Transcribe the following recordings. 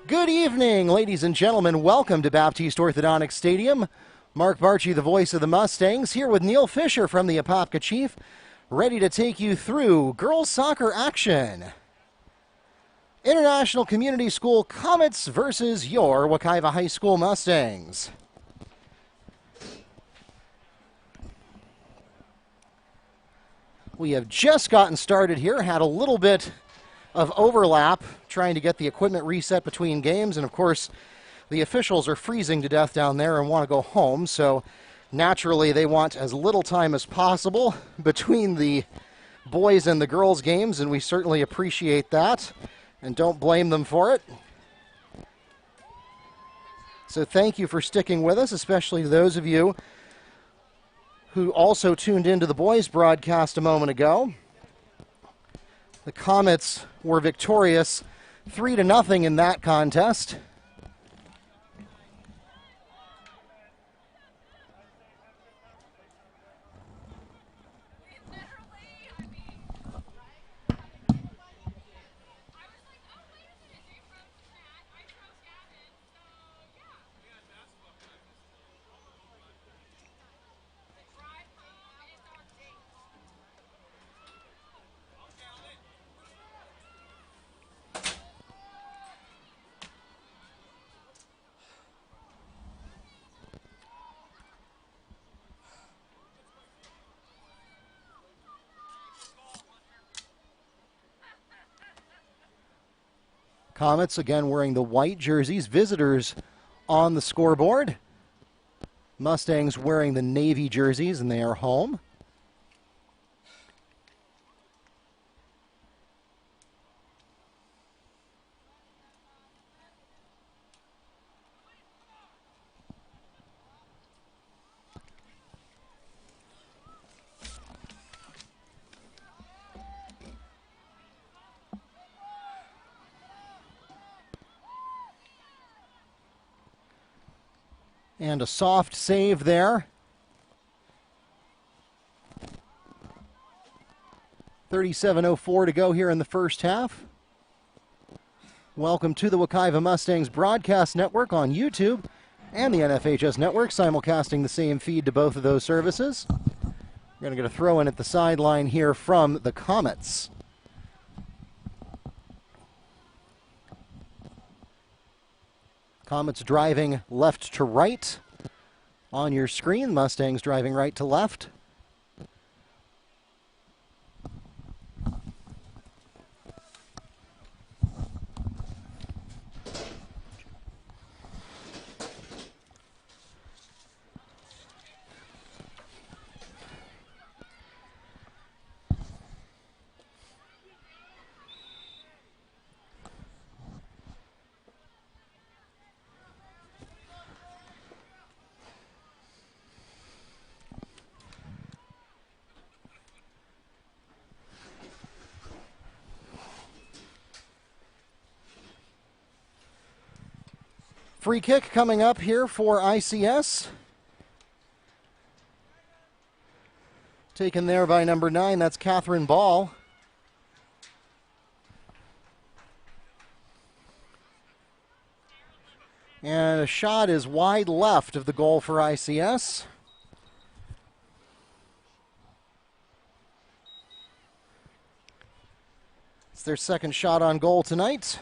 Good evening, ladies and gentlemen. Welcome to Baptiste Orthodontic Stadium. Mark Barchi, the voice of the Mustangs, here with Neil Fisher from the Apopka Chief, ready to take you through girls soccer action. International Community School Comets versus your Wekiva High School Mustangs. We have just gotten started here, had a little bit of overlap trying to get the equipment reset between games, and of course the officials are freezing to death down there and want to go home, so naturally they want as little time as possible between the boys and the girls games, and we certainly appreciate that and don't blame them for it. So thank you for sticking with us, especially those of you who also tuned into the boys broadcast a moment ago. The Comets were victorious 3-0 in that contest. Comets again wearing the white jerseys, visitors on the scoreboard. Mustangs wearing the navy jerseys, and they are home. And a soft save there. 37:04 to go here in the first half. Welcome to the Wekiva Mustangs Broadcast Network on YouTube and the NFHS Network, simulcasting the same feed to both of those services. We're going to get a throw in at the sideline here from the Comets. Comets driving left to right on your screen. Mustangs driving right to left. Free kick coming up here for ICS. Taken there by number 9, that's Catherine Ball. And a shot is wide left of the goal for ICS. It's their second shot on goal tonight.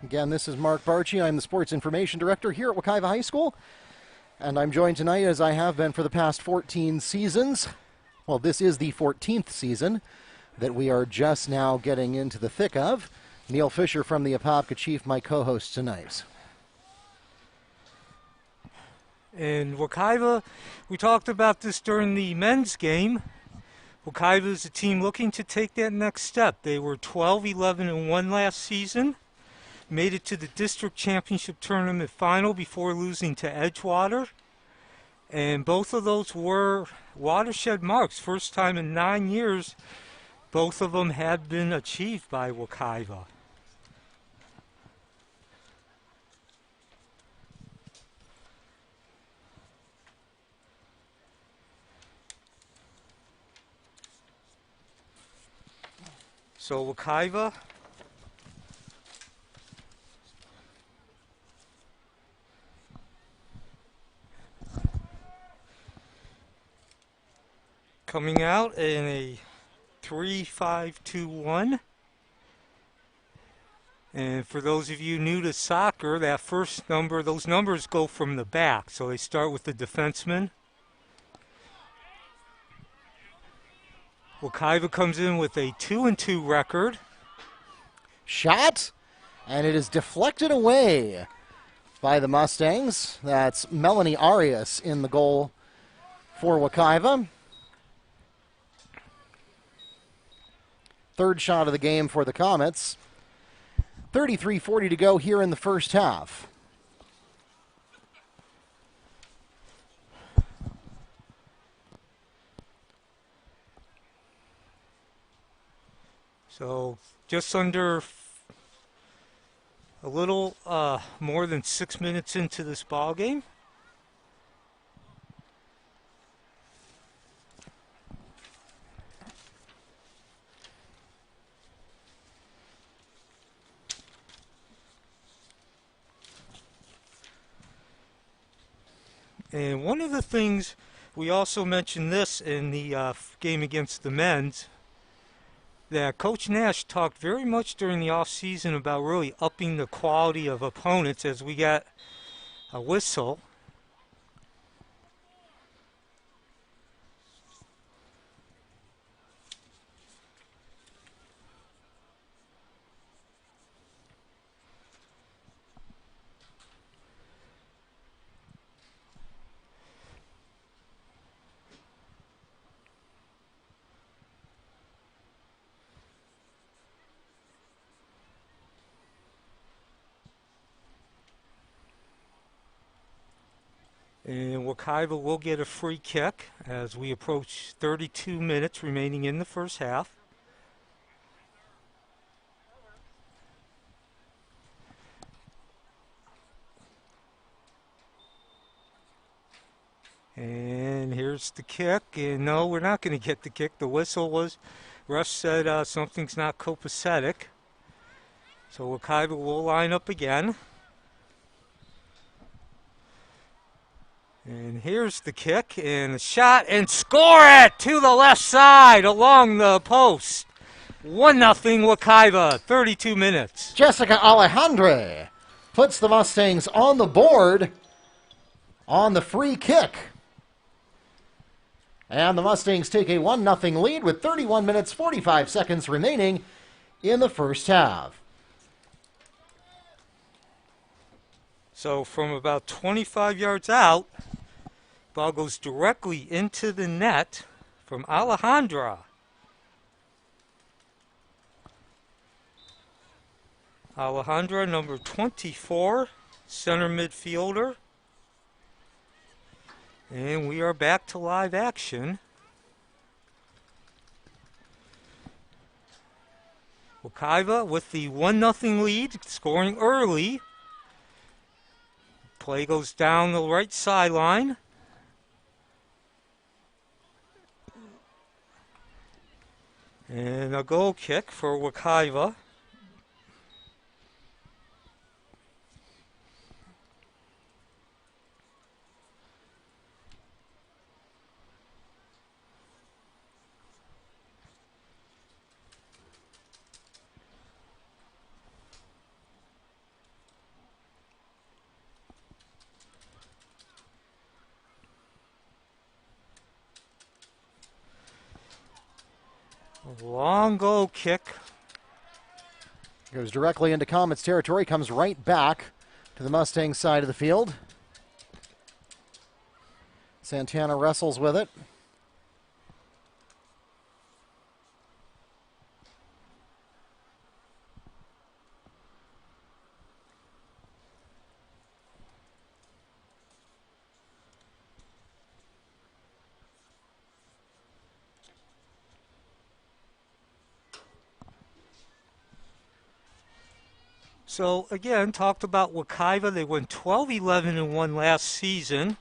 Again, this is Mark Barchi. I'm the Sports Information Director here at Wekiva High School. And I'm joined tonight, as I have been for the past 14 seasons. Well, this is the 14th season that we are just now getting into the thick of. Neil Fisher from the Apopka Chief, my co-host tonight. And Wekiva, we talked about this during the men's game. Wekiva is a team looking to take that next step. They were 12-11-1 last season. Made it to the district championship tournament final before losing to Edgewater. And both of those were watershed marks. First time in 9 years, both of them had been achieved by Wekiva. So Wekiva coming out in a 3-5-2-1. And for those of you new to soccer, that first number, those numbers go from the back. So they start with the defenseman. Wekiva comes in with a 2-2 record. Shot, and it is deflected away by the Mustangs. That's Melanie Arias in the goal for Wekiva. Third shot of the game for the Comets. 33:40 to go here in the first half. So just under a little more than 6 minutes into this ball game. And one of the things, we also mentioned this in the game against the men's, that Coach Nash talked very much during the offseason about really upping the quality of opponents as we got a whistle. And Wekiva will get a free kick as we approach 32 minutes remaining in the first half. And here's the kick. And no, we're not going to get the kick. The whistle was, ref said something's not copacetic. So Wekiva will line up again. And here's the kick and the shot and score it to the left side along the post. 1-0 Wekiva, 32 minutes. Jessica Alejandre puts the Mustangs on the board on the free kick. And the Mustangs take a 1-0 lead with 31 minutes, 45 seconds remaining in the first half. So from about 25 yards out, ball goes directly into the net from Alejandra. Alejandra, number 24, center midfielder. And we are back to live action. Wekiva with the 1-0 lead, scoring early. Play goes down the right sideline. And a goal kick for Wekiva. Long goal kick. Goes directly into Comets territory, comes right back to the Mustang side of the field. Santana wrestles with it. So, again, talked about Wekiva. They went 12-11-1 last season.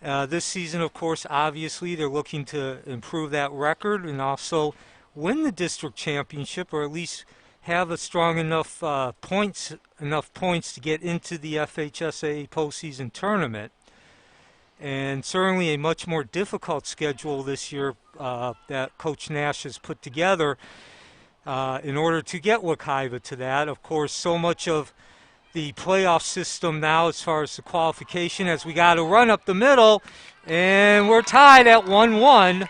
This season, of course, obviously, they're looking to improve that record and also win the district championship, or at least have a strong enough points to get into the FHSAA postseason tournament. And certainly a much more difficult schedule this year that Coach Nash has put together in order to get Wekiva to that. Of course, so much of the playoff system now as far as the qualification, as we got to run up the middle, and we're tied at 1-1.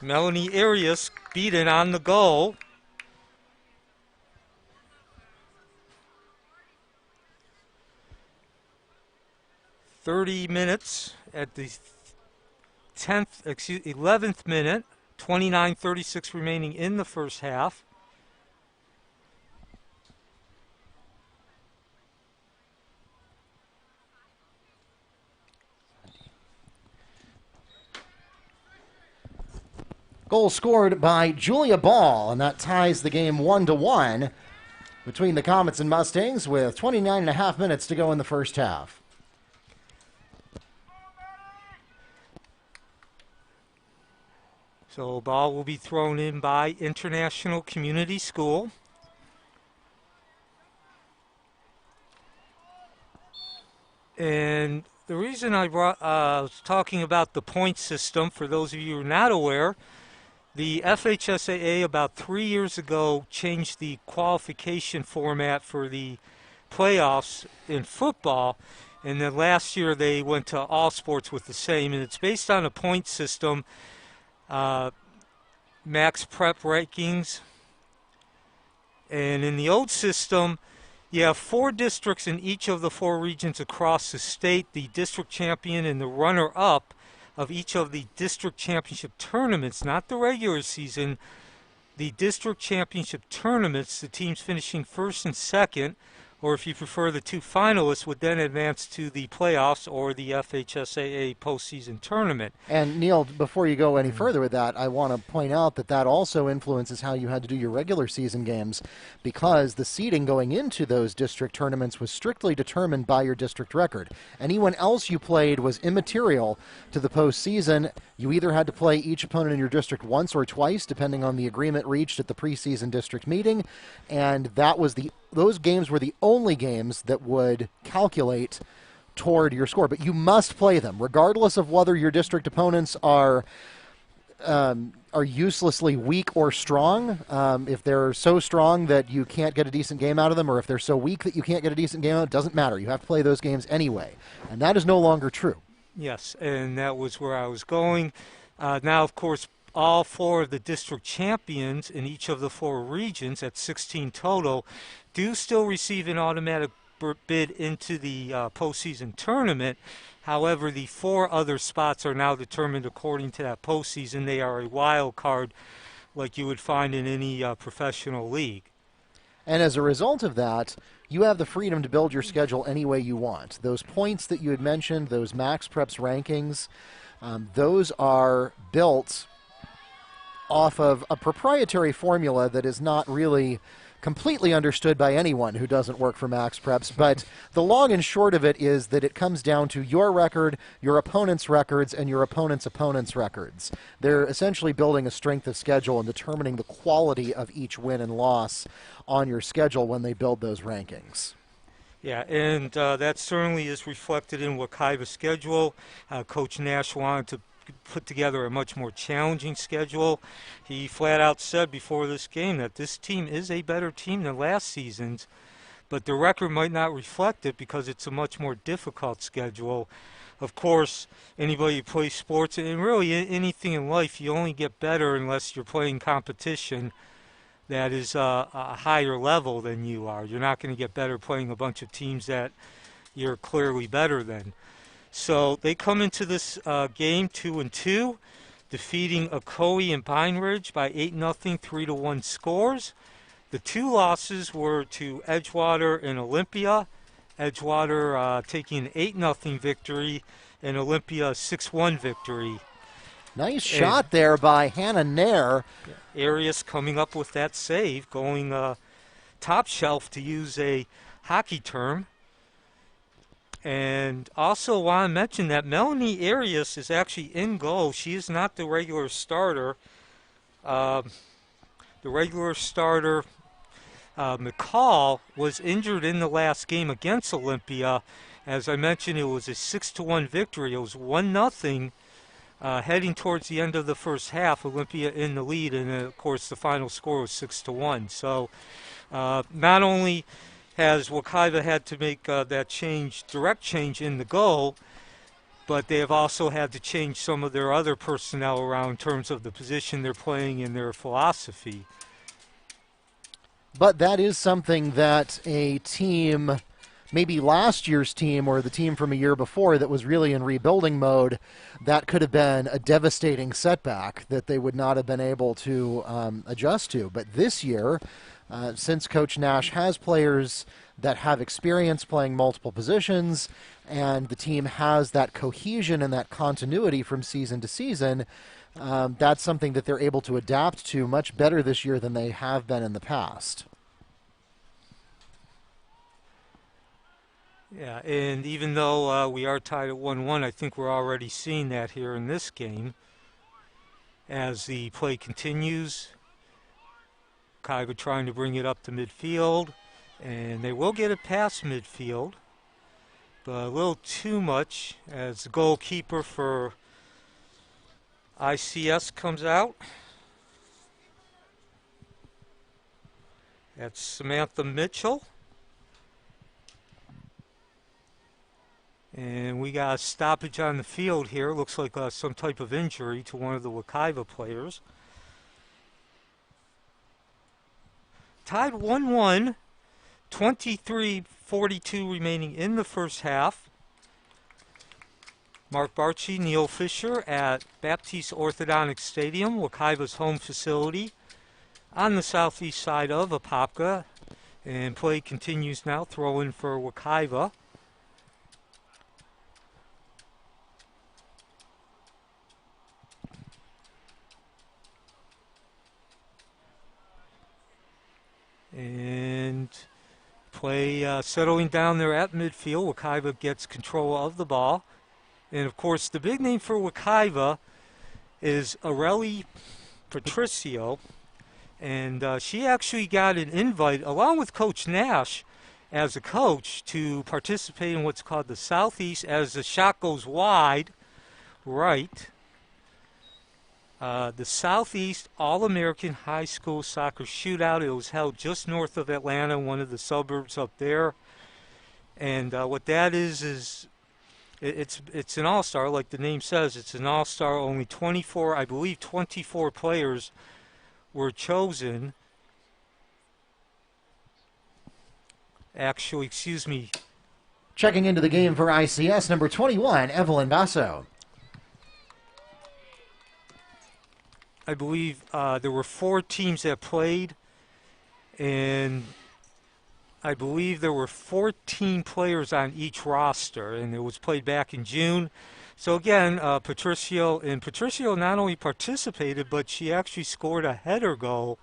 Melanie Arias beaten on the goal. .30 minutes at the 11th minute, 29:36 remaining in the first half. Goal scored by Julia Ball, and that ties the game 1-1 between the Comets and Mustangs with 29.5 minutes to go in the first half. So ball will be thrown in by International Community School. And the reason I was talking about the point system, for those of you who are not aware, the FHSAA about 3 years ago changed the qualification format for the playoffs in football. And then last year they went to all sports with the same. And it's based on a point system. Max prep rankings, and in the old system you have 4 districts in each of the 4 regions across the state. The district champion and the runner-up of each of the district championship tournaments, not the regular season, the district championship tournaments, the teams finishing first and second, or if you prefer, the 2 finalists would then advance to the playoffs or the FHSAA postseason tournament. And Neil, before you go any further with that, I want to point out that that also influences how you had to do your regular season games, because the seeding going into those district tournaments was strictly determined by your district record. Anyone else you played was immaterial to the postseason. You either had to play each opponent in your district once or twice, depending on the agreement reached at the preseason district meeting, and that was those games were the only games that would calculate toward your score. But you must play them, regardless of whether your district opponents are uselessly weak or strong. If they're so strong that you can't get a decent game out of them, or if they're so weak that you can't get a decent game out, it doesn't matter. You have to play those games anyway. And that is no longer true. Yes, and that was where I was going. Now, of course, all 4 of the district champions in each of the 4 regions, at 16 total, do still receive an automatic bid into the postseason tournament. However, the 4 other spots are now determined according to that postseason. They are a wild card like you would find in any professional league. And as a result of that, you have the freedom to build your schedule any way you want. Those points that you had mentioned, those max preps rankings, those are built off of a proprietary formula that is not really completely understood by anyone who doesn't work for Max Preps, but the long and short of it is that it comes down to your record, your opponent's records, and your opponent's records. They're essentially building a strength of schedule and determining the quality of each win and loss on your schedule when they build those rankings. Yeah, and that certainly is reflected in Wekiva's schedule. Coach Nash wanted to put together a much more challenging schedule. He flat out said before this game that this team is a better team than last season's, but the record might not reflect it because it's a much more difficult schedule. Of course, anybody who plays sports, and really anything in life, you only get better unless you're playing competition that is a higher level than you are. You're not going to get better playing a bunch of teams that you're clearly better than. So they come into this game 2-2, defeating Ocoee and Pine Ridge by 8-0, 3-1 scores. The 2 losses were to Edgewater and Olympia. Edgewater taking an 8-0 victory, and Olympia a 6-1 victory. Nice shot there by Hannah Nair. Arias coming up with that save, going top shelf to use a hockey term. And also want to mention that Melanie Arias is actually in goal. She is not the regular starter. The regular starter, McCall, was injured in the last game against Olympia. As I mentioned, it was a 6-1 victory. It was 1-0 heading towards the end of the first half. Olympia in the lead, and of course the final score was 6-1. So not only has Wekiva had to make that change, direct change in the goal, but they have also had to change some of their other personnel around in terms of the position they're playing and their philosophy. But that is something that a team, maybe last year's team or the team from a year before that was really in rebuilding mode, that could have been a devastating setback that they would not have been able to adjust to. But this year, since Coach Nash has players that have experience playing multiple positions and the team has that cohesion and that continuity from season to season, that's something that they're able to adapt to much better this year than they have been in the past. Yeah, and even though we are tied at 1-1, I think we're already seeing that here in this game. As the play continues, Wekiva trying to bring it up to midfield, and they will get it past midfield, but a little too much as the goalkeeper for ICS comes out. That's Samantha Mitchell. And we got a stoppage on the field here. Looks like some type of injury to one of the Wekiva players. Tied 1-1, 23:42 remaining in the first half. Mark Barchi, Neil Fisher at Baptiste Orthodontic Stadium, Wekiva's home facility on the southeast side of Apopka. And play continues now, throw in for Wekiva. And play settling down there at midfield. Wekiva gets control of the ball. And, of course, the big name for Wekiva is Areli Patricio. And she actually got an invite, along with Coach Nash, as a coach, to participate in what's called the Southeast, as the shot goes wide, right. The Southeast All-American High School Soccer Shootout. It was held just north of Atlanta, one of the suburbs up there. And what that is it's an all-star, like the name says. It's an all-star. Only 24, I believe 24 players were chosen. Actually, excuse me. Checking into the game for ICS, number 21, Evelyn Basso. I believe there were 4 teams that played, and I believe there were 14 players on each roster, and it was played back in June. So again, Patricio not only participated, but she actually scored a header goal.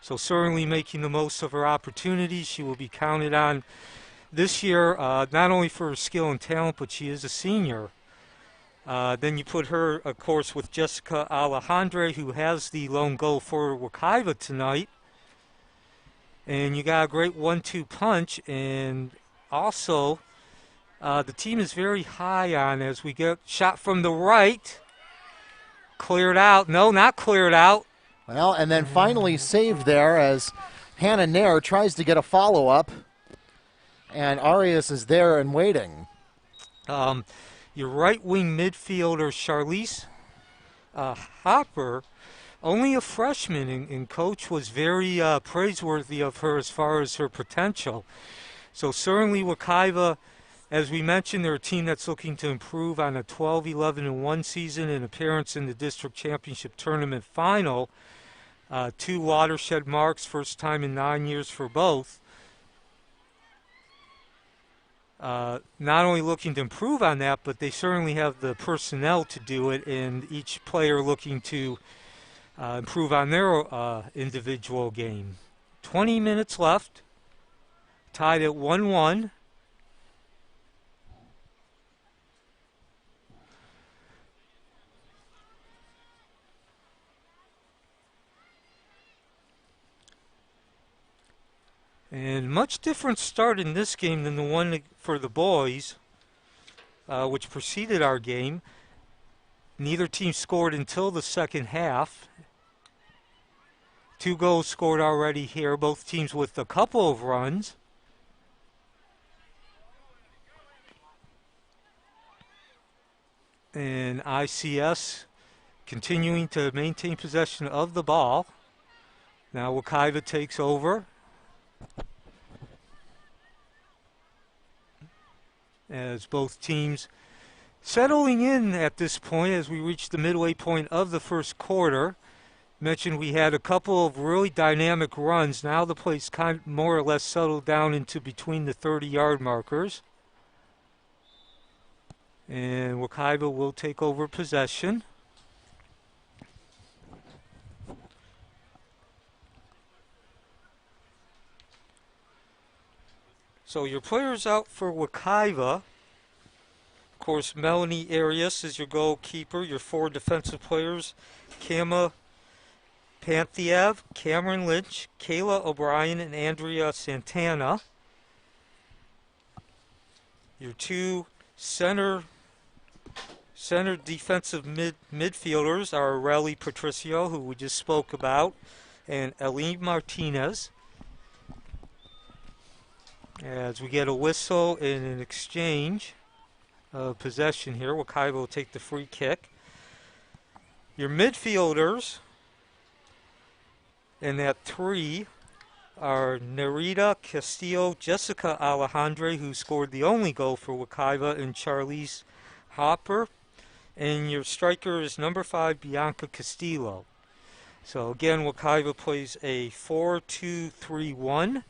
So certainly making the most of her opportunities. She will be counted on this year, not only for her skill and talent, but she is a senior. Then you put her, of course, with Jessica Alejandre, who has the lone goal for Wekiva tonight. And you got a great 1-2 punch. And also, the team is very high on as we get shot from the right. Cleared out. No, not cleared out. Well, and then finally saved there as Hannah Nair tries to get a follow-up. And Arias is there and waiting. Your right-wing midfielder, Charlize Hopper, only a freshman, and Coach was very praiseworthy of her as far as her potential. So certainly Wekiva, as we mentioned, they're a team that's looking to improve on a 12-11-1 season and appearance in the district championship tournament final. 2 watershed marks, first time in 9 years for both. Not only looking to improve on that, but they certainly have the personnel to do it, and each player looking to improve on their individual game. 20 minutes left, tied at 1-1. And much different start in this game than the one for the boys, which preceded our game. Neither team scored until the second half. 2 goals scored already here, both teams with a couple of runs. And ICS continuing to maintain possession of the ball. Now Wekiva takes over. As both teams settling in at this point as we reach the midway point of the first quarter. Mentioned we had a couple of really dynamic runs. Now the play's kind of more or less settled down into between the 30-yard markers. And Wekiva will take over possession. So your players out for Wekiva. Of course, Melanie Arias is your goalkeeper. Your 4 defensive players, Kama Panthiev, Cameron Lynch, Kayla O'Brien, and Andrea Santana. Your 2 center defensive midfielders are Relly Patricio, who we just spoke about, and Elie Martinez. As we get a whistle in an exchange of possession here, Wekiva will take the free kick. Your midfielders in that 3 are Nerida Castillo, Jessica Alejandre, who scored the only goal for Wekiva, and Charlize Hopper. And your striker is number 5, Bianca Castillo. So again, Wekiva plays a 4-2-3-1,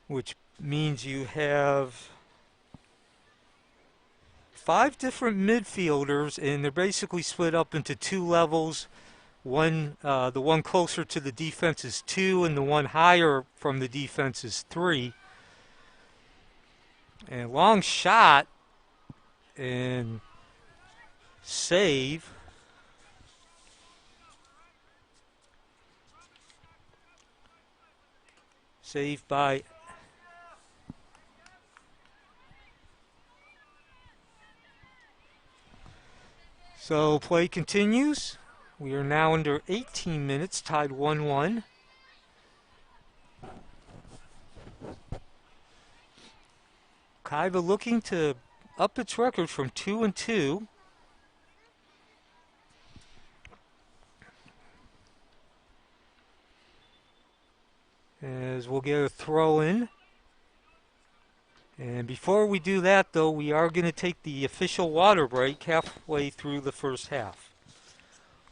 which means you have 5 different midfielders, and they're basically split up into 2 levels. The one closer to the defense is 2, and the one higher from the defense is 3. And long shot and save. Saved by So play continues. We are now under 18 minutes, tied 1-1. Wekiva looking to up its record from 2-2. As we'll get a throw in. And before we do that, though, we are going to take the official water break halfway through the first half.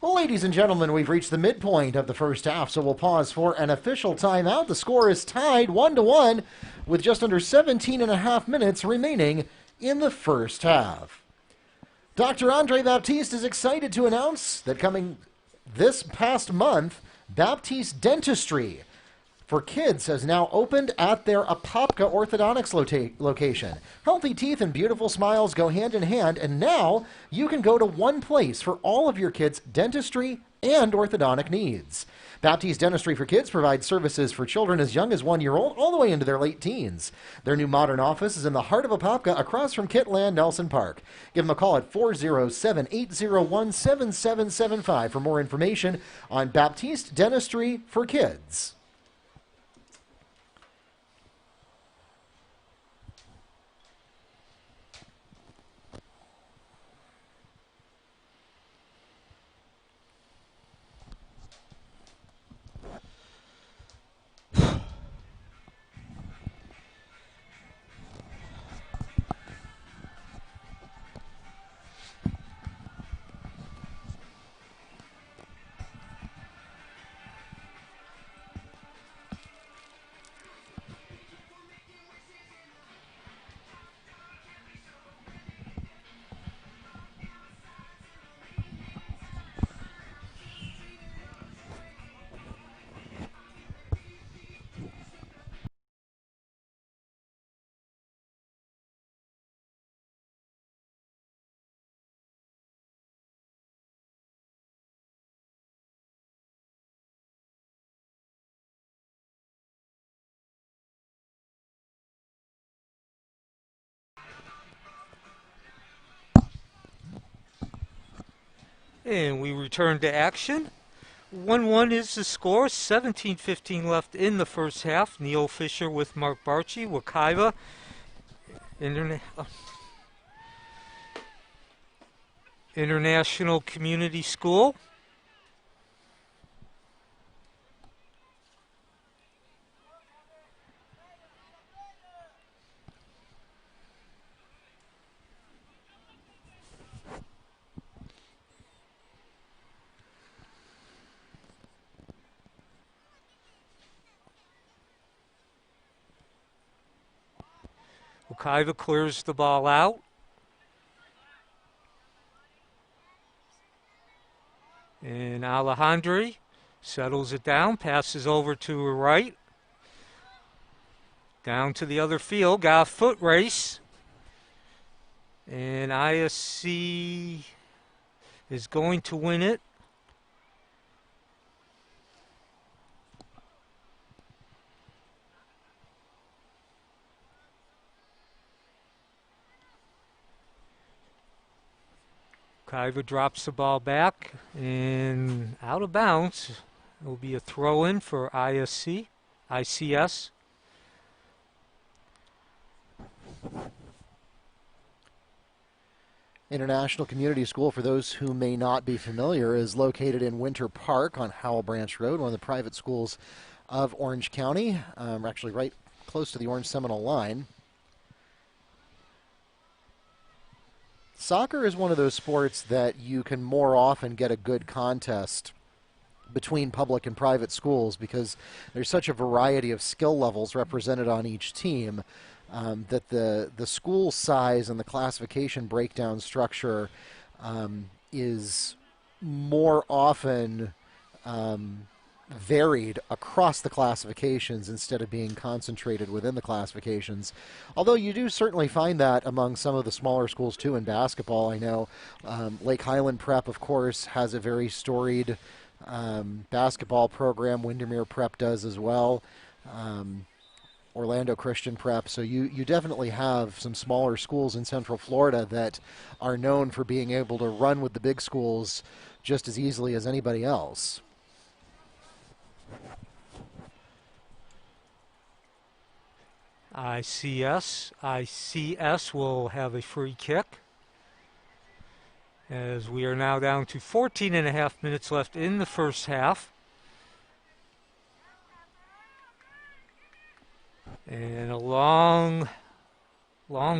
Well, ladies and gentlemen, we've reached the midpoint of the first half, so we'll pause for an official timeout. The score is tied 1-1 with just under 17 and a half minutes remaining in the first half. Dr. Andre Baptiste is excited to announce that coming this past month, Baptiste Dentistry for Kids has now opened at their Apopka Orthodontics location. Healthy teeth and beautiful smiles go hand in hand, and now you can go to one place for all of your kids' dentistry and orthodontic needs. Baptiste Dentistry for Kids provides services for children as young as 1 year old all the way into their late teens. Their new modern office is in the heart of Apopka across from Kitland Nelson Park. Give them a call at 407-801-7775 for more information on Baptiste Dentistry for Kids. And we return to action. 1-1 is the score. 17:15 left in the first half. Neil Fisher with Mark Barchi. Wekiva International Community School. Wekiva clears the ball out. And Alejandri settles it down, passes over to her right. Down to the other field, got a foot race. And ISC is going to win it. Wekiva drops the ball back and out of bounds. It will be a throw-in for ICS. International Community School, for those who may not be familiar, is located in Winter Park on Howell Branch Road, one of the private schools of Orange County. We're actually right close to the Orange Seminole line. Soccer is one of those sports that you can more often get a good contest between public and private schools because there's such a variety of skill levels represented on each team that the school size and the classification breakdown structure is more often varied across the classifications instead of being concentrated within the classifications. Although you do certainly find that among some of the smaller schools too in basketball. I know Lake Highland Prep, of course, has a very storied basketball program. Windermere Prep does as well. Orlando Christian Prep. So you definitely have some smaller schools in Central Florida that are known for being able to run with the big schools just as easily as anybody else. ICS will have a free kick as we are now down to 14.5 minutes left in the first half. And a long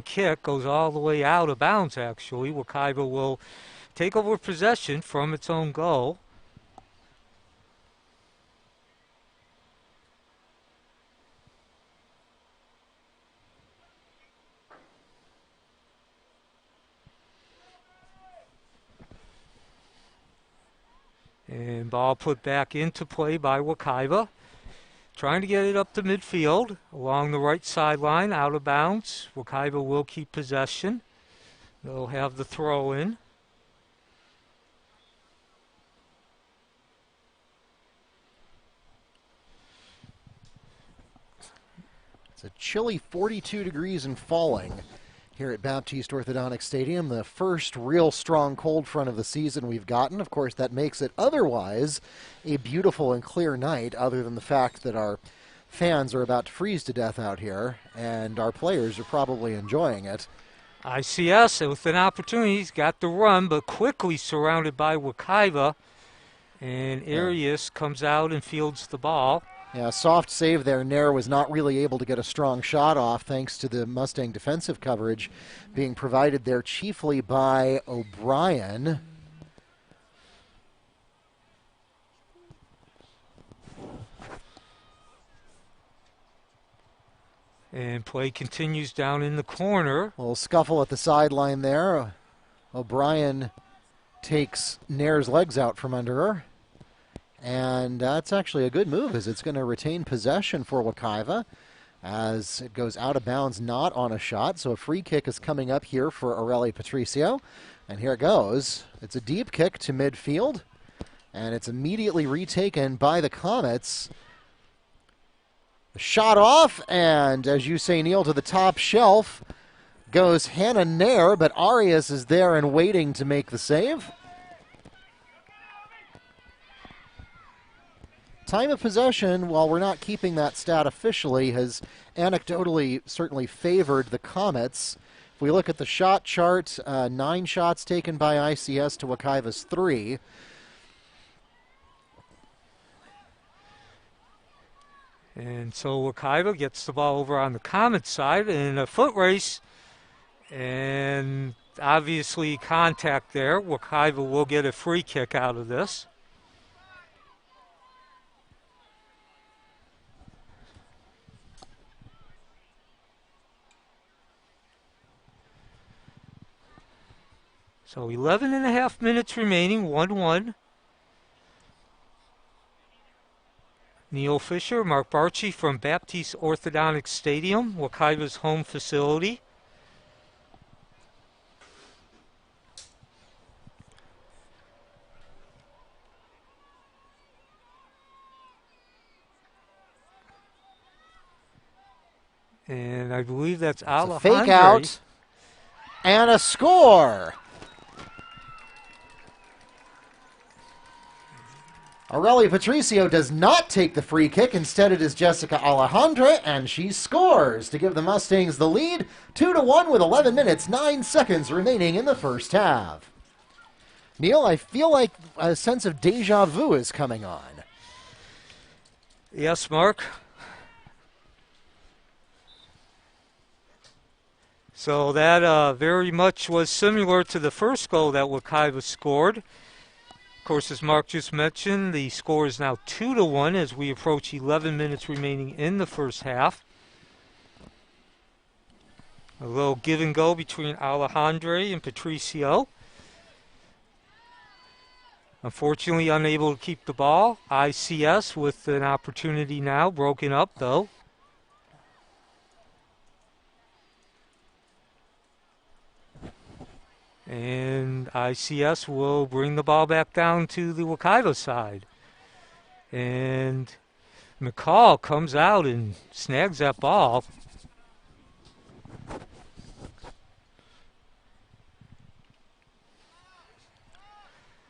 kick goes all the way out of bounds, actually. Wekiva will take over possession from its own goal. And ball put back into play by Wekiva. Trying to get it up to midfield along the right sideline, out of bounds. Wekiva will keep possession. They'll have the throw in. It's a chilly 42 degrees and falling here at Baptiste Orthodontic Stadium. The first real strong cold front of the season we've gotten. Of course, that makes it otherwise a beautiful and clear night, other than the fact that our fans are about to freeze to death out here, and our players are probably enjoying it. ICS with an opportunity, he's got the run, but quickly surrounded by Wekiva, and Arias comes out and fields the ball. Yeah, soft save there. Nair was not really able to get a strong shot off thanks to the Mustang defensive coverage being provided there chiefly by O'Brien. And play continues down in the corner. A little scuffle at the sideline there. O'Brien takes Nair's legs out from under her. And that's actually a good move, as it's going to retain possession for Wekiva as it goes out of bounds, not on a shot. So a free kick is coming up here for Aureli Patricio. And here it goes. It's a deep kick to midfield, and it's immediately retaken by the Comets. Shot off, and as you say, Neil, to the top shelf goes Hannah Nair, but Arias is there and waiting to make the save. time of possession, while we're not keeping that stat officially, has anecdotally certainly favored the Comets. If we look at the shot chart, 9 shots taken by ICS to Wekiva's 3. And so Wekiva gets the ball over on the Comets side in a foot race. And obviously contact there. Wekiva will get a free kick out of this. So 11 and a half minutes remaining, 1-1. Neil Fisher, Mark Barchi from Baptiste Orthodontic Stadium, Wekiva's home facility. And I believe that's Alejandro. Fake out and a score. Aurelia Patricio does not take the free kick. Instead, it is Jessica Alejandra, and she scores to give the Mustangs the lead, 2-1 with 11 minutes, 9 seconds remaining in the first half. Neil, I feel like a sense of deja vu is coming on. Yes, Mark. So that very much was similar to the first goal that Wekiva scored. Of course, as Mark just mentioned, the score is now 2-1 as we approach 11 minutes remaining in the first half. A little give and go between Alejandre and Patricio. Unfortunately, unable to keep the ball. ICS with an opportunity now, broken up though. And ICS will bring the ball back down to the Wekiva side. And McCall comes out and snags that ball.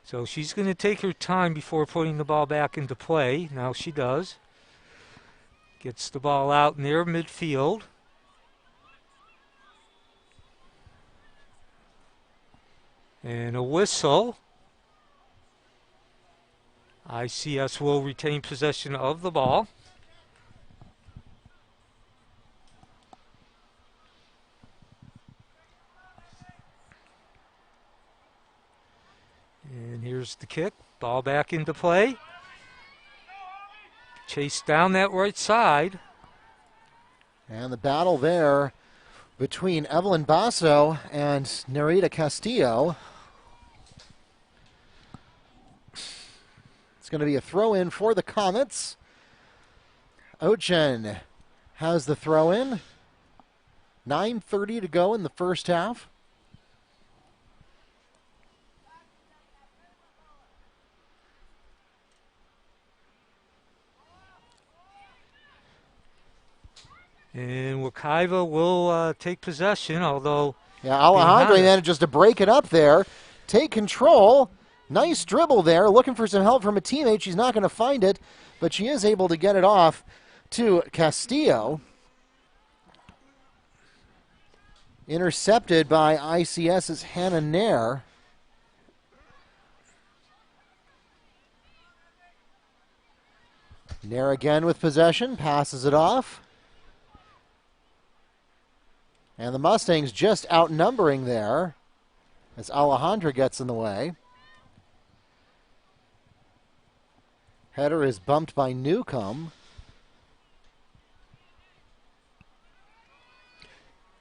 So she's going to take her time before putting the ball back into play. Now she does. Gets the ball out near midfield. And a whistle. ICS will retain possession of the ball. And here's the kick. Ball back into play. Chase down that right side. And the battle there between Evelyn Basso and Nerita Castillo. It's going to be a throw-in for the Comets. Ochen has the throw-in. 9:30 to go in the first half. And Wekiva will take possession, although... Yeah, Alejandro manages to break it up there. Take control. Nice dribble there. Looking for some help from a teammate. She's not going to find it, but she is able to get it off to Castillo. Intercepted by ICS's Hannah Nair. Nair again with possession. Passes it off. And the Mustangs just outnumbering there as Alejandra gets in the way. Header is bumped by Newcomb.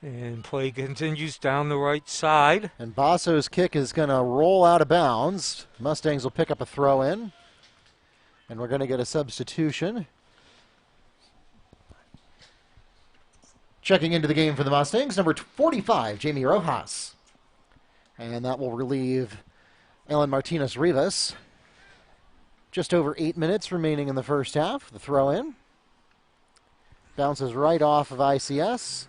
And play continues down the right side. And Basso's kick is going to roll out of bounds. Mustangs will pick up a throw in. And we're going to get a substitution. Checking into the game for the Mustangs, number 45, Jamie Rojas. And that will relieve Ellen Martinez-Rivas. Just over 8 minutes remaining in the first half. The throw in. Bounces right off of ICS.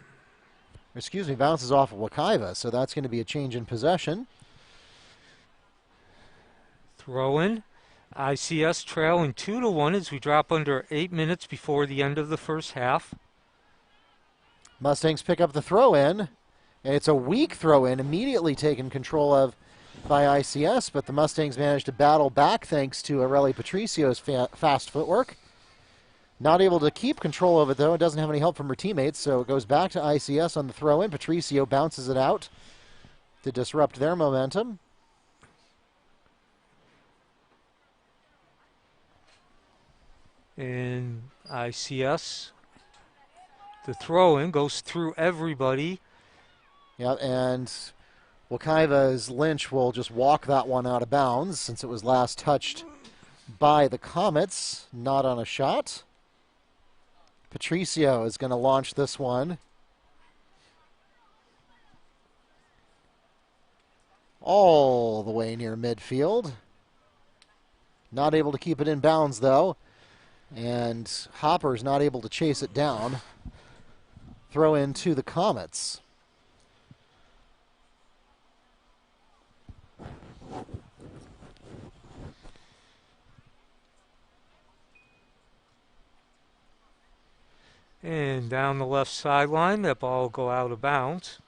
Excuse me, bounces off of Wekiva, so that's going to be a change in possession. Throw in. ICS trailing 2-1 as we drop under 8 minutes before the end of the first half. Mustangs pick up the throw-in. It's a weak throw-in, immediately taken control of by ICS, but the Mustangs managed to battle back thanks to Areli Patricio's fast footwork. Not able to keep control of it, though. It doesn't have any help from her teammates, so it goes back to ICS on the throw-in. Patricio bounces it out to disrupt their momentum. And ICS, the throw-in goes through everybody. Yeah, and Wekiva's Lynch will just walk that one out of bounds since it was last touched by the Comets, not on a shot. Patricio is going to launch this one all the way near midfield. Not able to keep it in bounds, though. And Hopper's not able to chase it down. Throw in to the Comets. And down the left sideline, that ball will go out of bounds.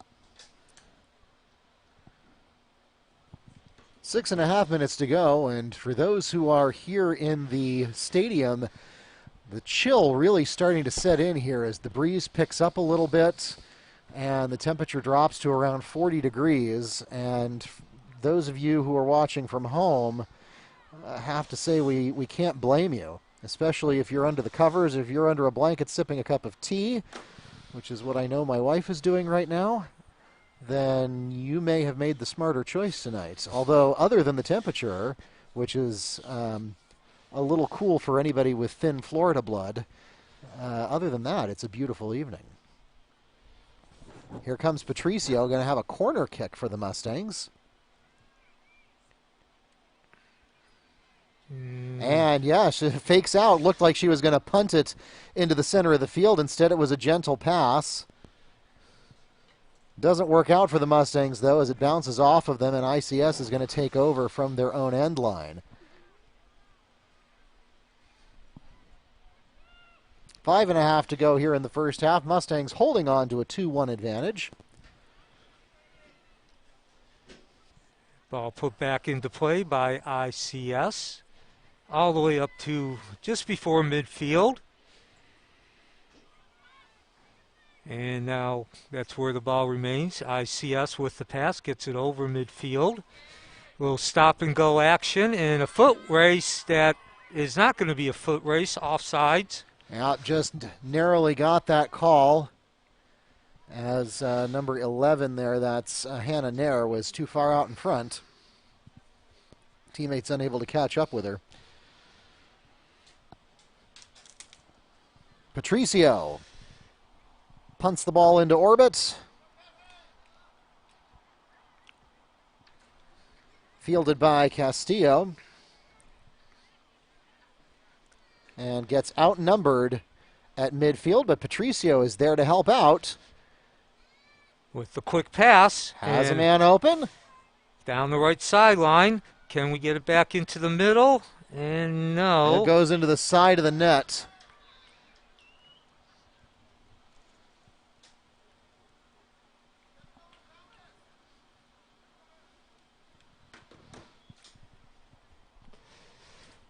6.5 minutes to go, and for those who are here in the stadium, the chill really starting to set in here as the breeze picks up a little bit and the temperature drops to around 40 degrees. And those of you who are watching from home, have to say we can't blame you, especially if you're under the covers, if you're under a blanket sipping a cup of tea, which is what I know my wife is doing right now. Then you may have made the smarter choice tonight. Although, other than the temperature, which is a little cool for anybody with thin Florida blood, other than that, it's a beautiful evening. Here comes Patricio, going to have a corner kick for the Mustangs. And yeah, she fakes out. Looked like she was going to punt it into the center of the field. Instead, it was a gentle pass. Doesn't work out for the Mustangs, though, as it bounces off of them, and ICS is going to take over from their own end line. 5.5 to go here in the first half. Mustangs holding on to a 2-1 advantage. Ball put back into play by ICS, all the way up to just before midfield. And now that's where the ball remains. ICS with the pass gets it over midfield. Little stop and go action and a foot race that is not going to be a foot race, offsides. Yeah, just narrowly got that call as number 11 there, that's Hannah Nair, was too far out in front. Teammates unable to catch up with her. Patricio punts the ball into orbit. Fielded by Castillo. And gets outnumbered at midfield, but Patricio is there to help out. With the quick pass. Has a man open. Down the right sideline. Can we get it back into the middle? And no. And it goes into the side of the net.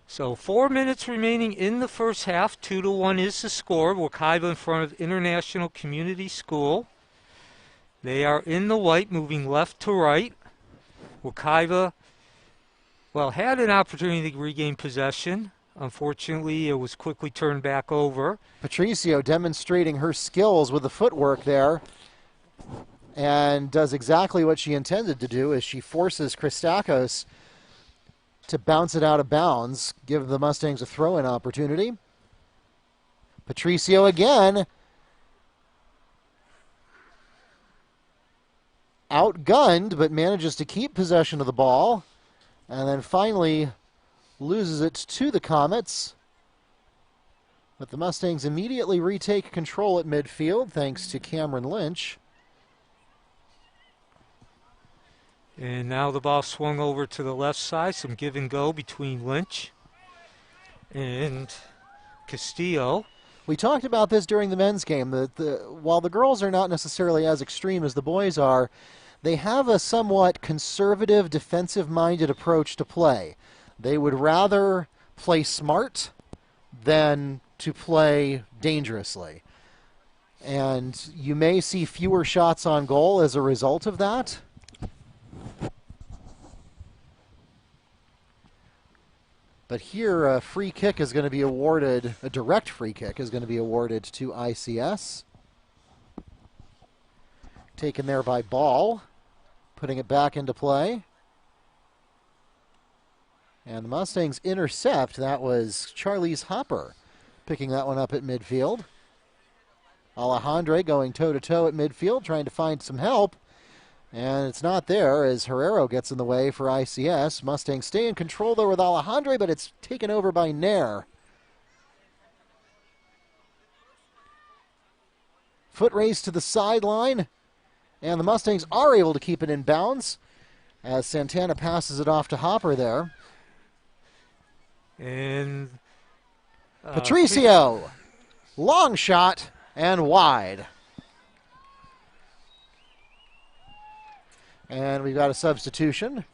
So 4 minutes remaining in the first half. 2-1 is the score. Wekiva in front of International Community School. They are in the white, moving left to right. Wekiva, well, had an opportunity to regain possession. Unfortunately, it was quickly turned back over. Patricio demonstrating her skills with the footwork there, and does exactly what she intended to do as she forces Christakos to bounce it out of bounds, give the Mustangs a throw-in opportunity. Patricio again. Outgunned, but manages to keep possession of the ball. And then finally loses it to the Comets. But the Mustangs immediately retake control at midfield thanks to Cameron Lynch. And now the ball swung over to the left side. Some give and go between Lynch And Castillo. We talked about this during the men's game. While the girls are not necessarily as extreme as the boys are, they have a somewhat conservative, defensive-minded approach to play. They would rather play smart than to play dangerously. And you may see fewer shots on goal as a result of that. But here, a free kick is going to be awarded, a direct free kick is going to be awarded to ICS. Taken there by Ball, putting it back into play. And the Mustangs intercept. That was Charlize Hopper picking that one up at midfield. Alejandre going toe-to-toe at midfield, trying to find some help. And it's not there as Herrero gets in the way for ICS. Mustangs stay in control there with Alejandre, but it's taken over by Nair. Foot race to the sideline. And the Mustangs are able to keep it in bounds as Santana passes it off to Hopper there. And Patricio. Long shot and wide. And we've got a substitution.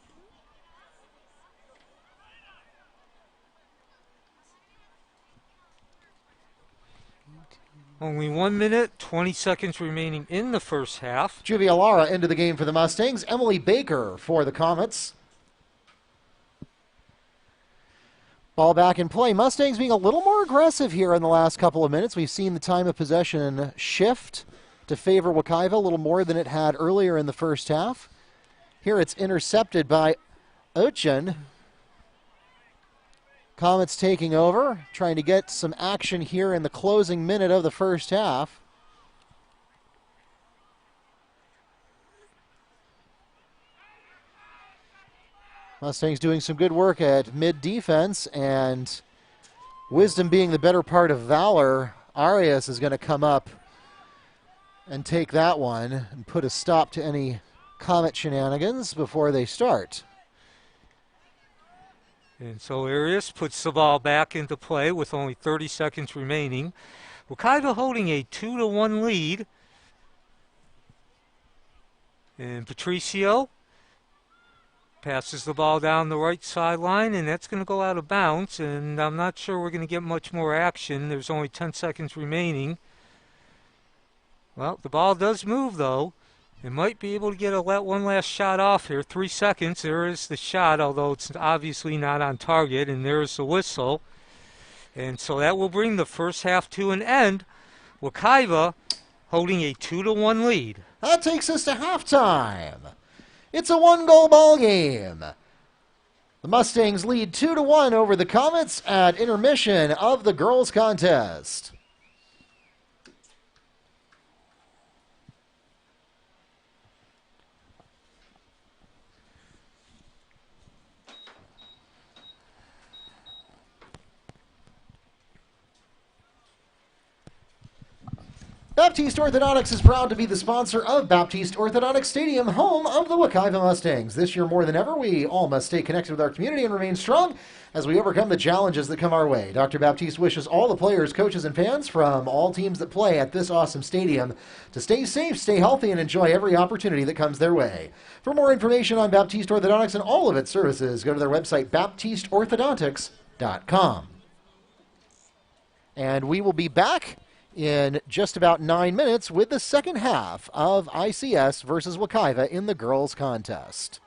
Only 1 minute, 20 seconds remaining in the first half. Juvialara into the game for the Mustangs. Emily Baker for the Comets. Ball back in play. Mustangs being a little more aggressive here in the last couple of minutes. We've seen the time of possession shift to favor Wekiva a little more than it had earlier in the first half. Here it's intercepted by Ochen. Comets taking over, trying to get some action here in the closing minute of the first half. Mustangs doing some good work at mid-defense, and wisdom being the better part of valor, Arias is going to come up and take that one and put a stop to any Comet shenanigans before they start. And so Arias puts the ball back into play with only 30 seconds remaining. Wekiva holding a 2-1 lead. And Patricio passes the ball down the right sideline, and that's going to go out of bounds. And I'm not sure we're going to get much more action. There's only 10 seconds remaining. Well, the ball does move, though. It might be able to get one last shot off here. 3 seconds. There is the shot, although it's obviously not on target. And there's the whistle. And so that will bring the first half to an end. Wekiva holding a 2-1 lead. That takes us to halftime. It's a one-goal ball game. The Mustangs lead 2-1 over the Comets at intermission of the girls' contest. Baptiste Orthodontics is proud to be the sponsor of Baptiste Orthodontics Stadium, home of the Wekiva Mustangs. This year more than ever, we all must stay connected with our community and remain strong as we overcome the challenges that come our way. Dr. Baptiste wishes all the players, coaches, and fans from all teams that play at this awesome stadium to stay safe, stay healthy, and enjoy every opportunity that comes their way. For more information on Baptiste Orthodontics and all of its services, go to their website, baptisteorthodontics.com. And we will be back in just about 9 minutes with the second half of ICS versus Wekiva in the girls' contest.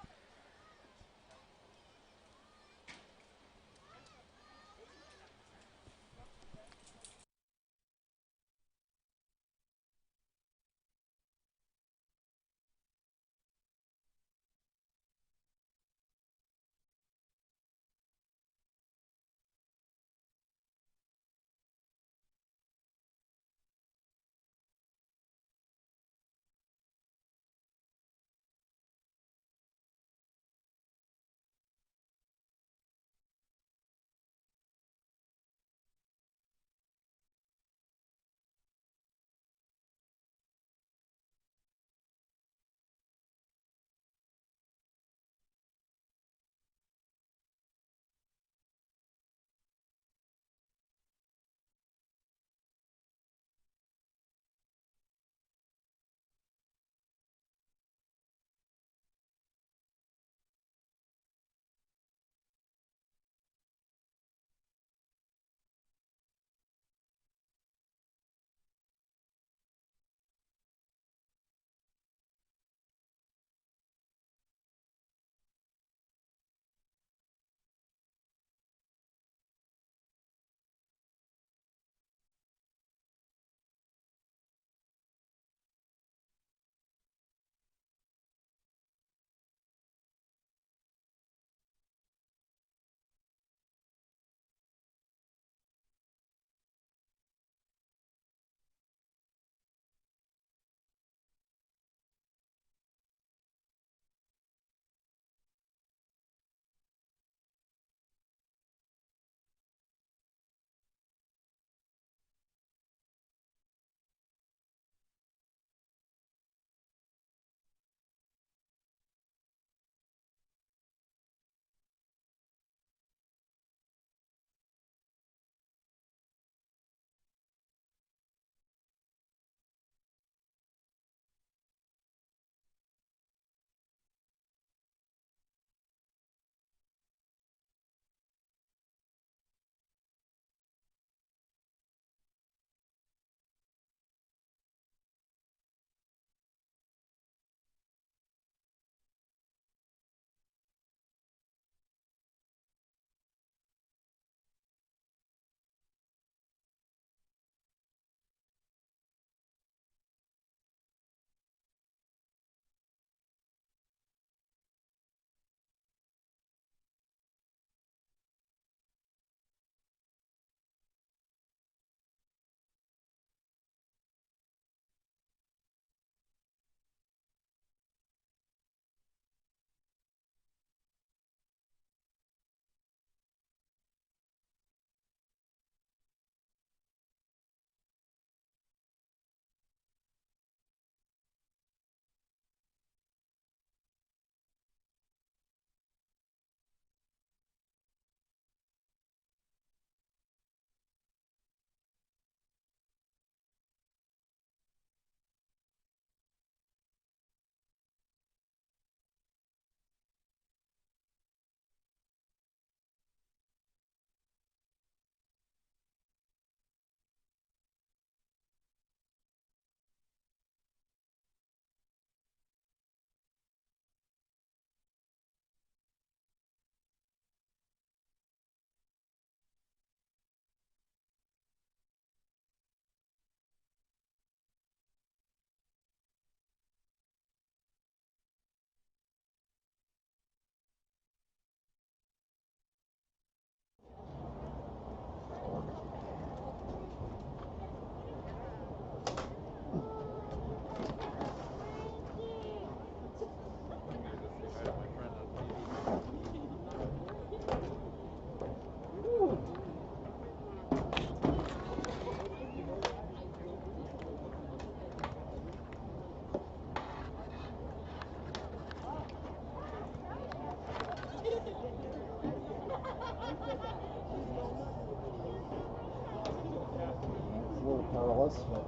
close, but.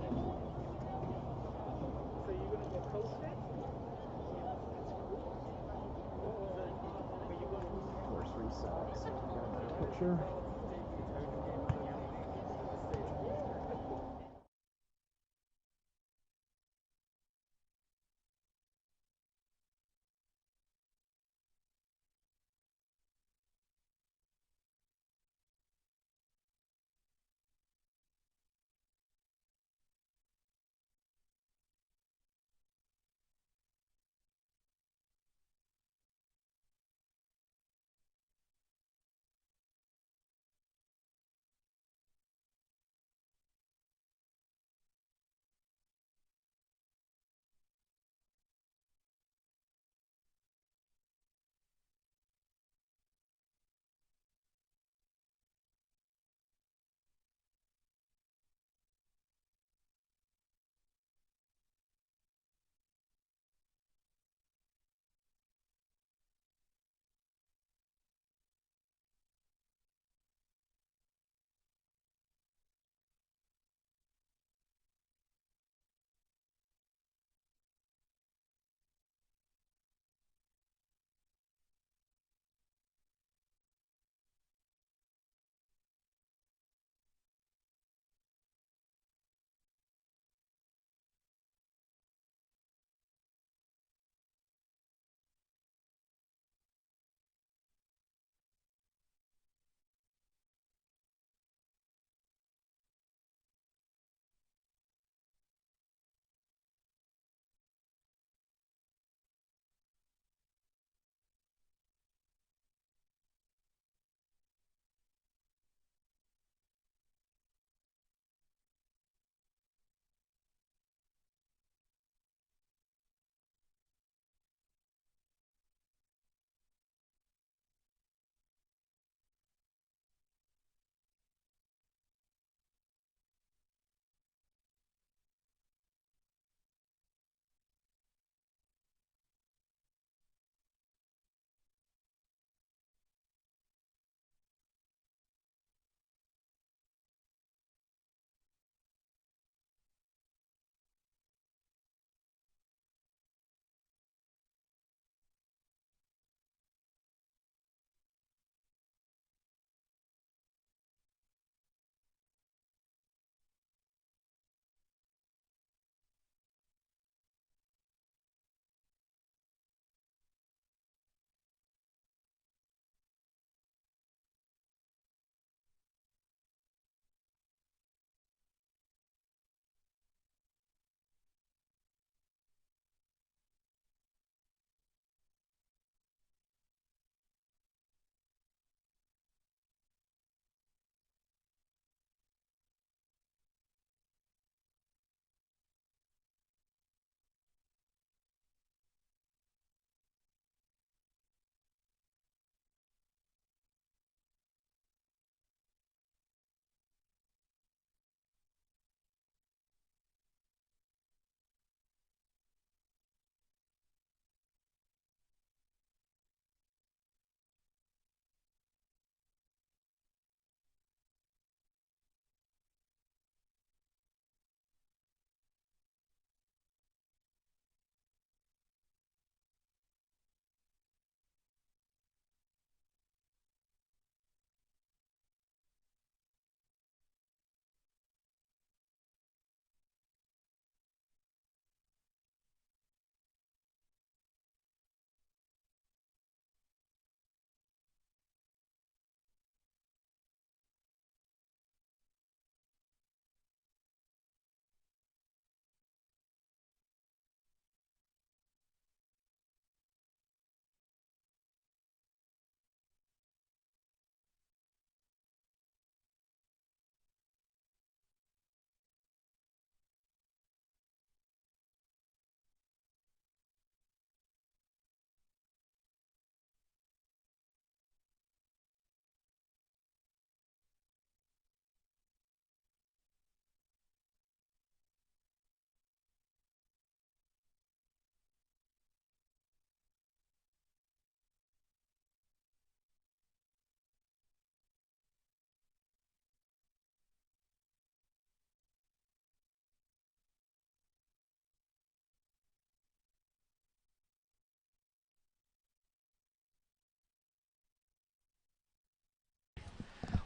Force reset. So we got a better picture.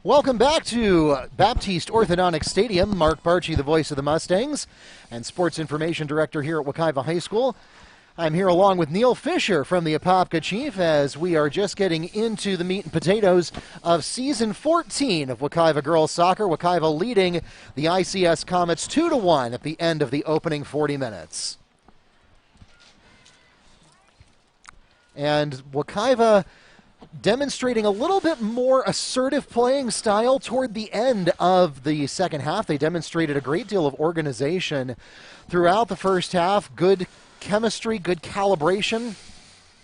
Welcome back to Baptiste Orthodontic Stadium. Mark Barchi, the voice of the Mustangs, and Sports Information Director here at Wekiva High School. I'm here along with Neil Fisher from the Apopka Chief as we are just getting into the meat and potatoes of Season 14 of Wekiva Girls Soccer. Wekiva leading the ICS Comets 2-1 at the end of the opening 40 minutes. And Wekiva demonstrating a little bit more assertive playing style toward the end of the second half. They demonstrated a great deal of organization throughout the first half. Good chemistry, good calibration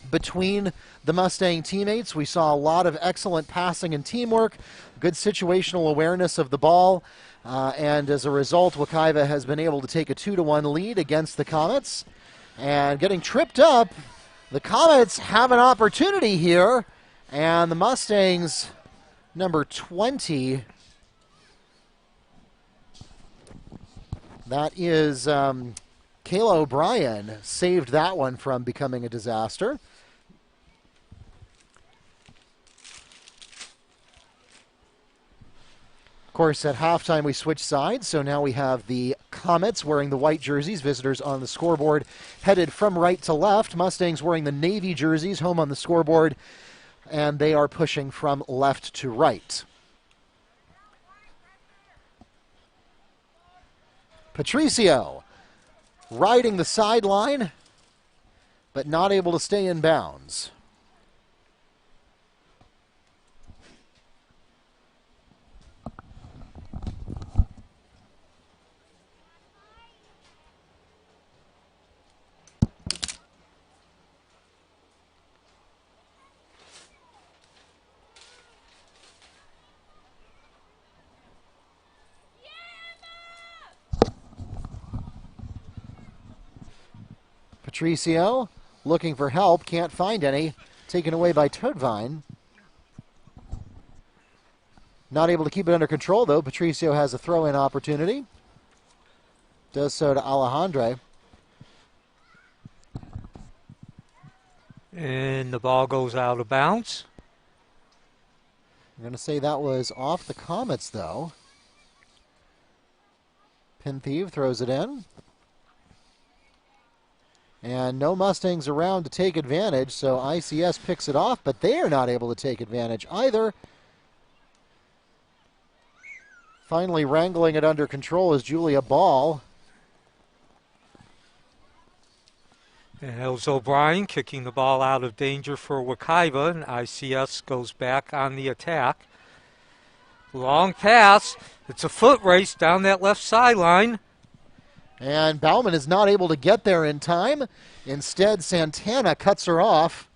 between the Mustang teammates. We saw a lot of excellent passing and teamwork, good situational awareness of the ball, and as a result, Wekiva has been able to take a 2-1 lead against the Comets. And getting tripped up, the Comets have an opportunity here. And the Mustangs, number 20, that is Kayla O'Brien, saved that one from becoming a disaster. Of course, at halftime we switched sides, so now we have the Comets wearing the white jerseys, visitors on the scoreboard, headed from right to left. Mustangs wearing the navy jerseys, home on the scoreboard, and they are pushing from left to right. Patricio riding the sideline, but not able to stay in bounds. Patricio looking for help, can't find any. Taken away by Toadvine. Not able to keep it under control, though. Patricio has a throw-in opportunity. Does so to Alejandre. And the ball goes out of bounds. I'm going to say that was off the Comets, though. Pinthiev throws it in. And no Mustangs around to take advantage, so ICS picks it off, but they are not able to take advantage either. Finally wrangling it under control is Julia Ball. And that was O'Brien kicking the ball out of danger for Wekiva, and ICS goes back on the attack. Long pass. It's a foot race down that left sideline. And Bauman is not able to get there in time. Instead, Santana cuts her off.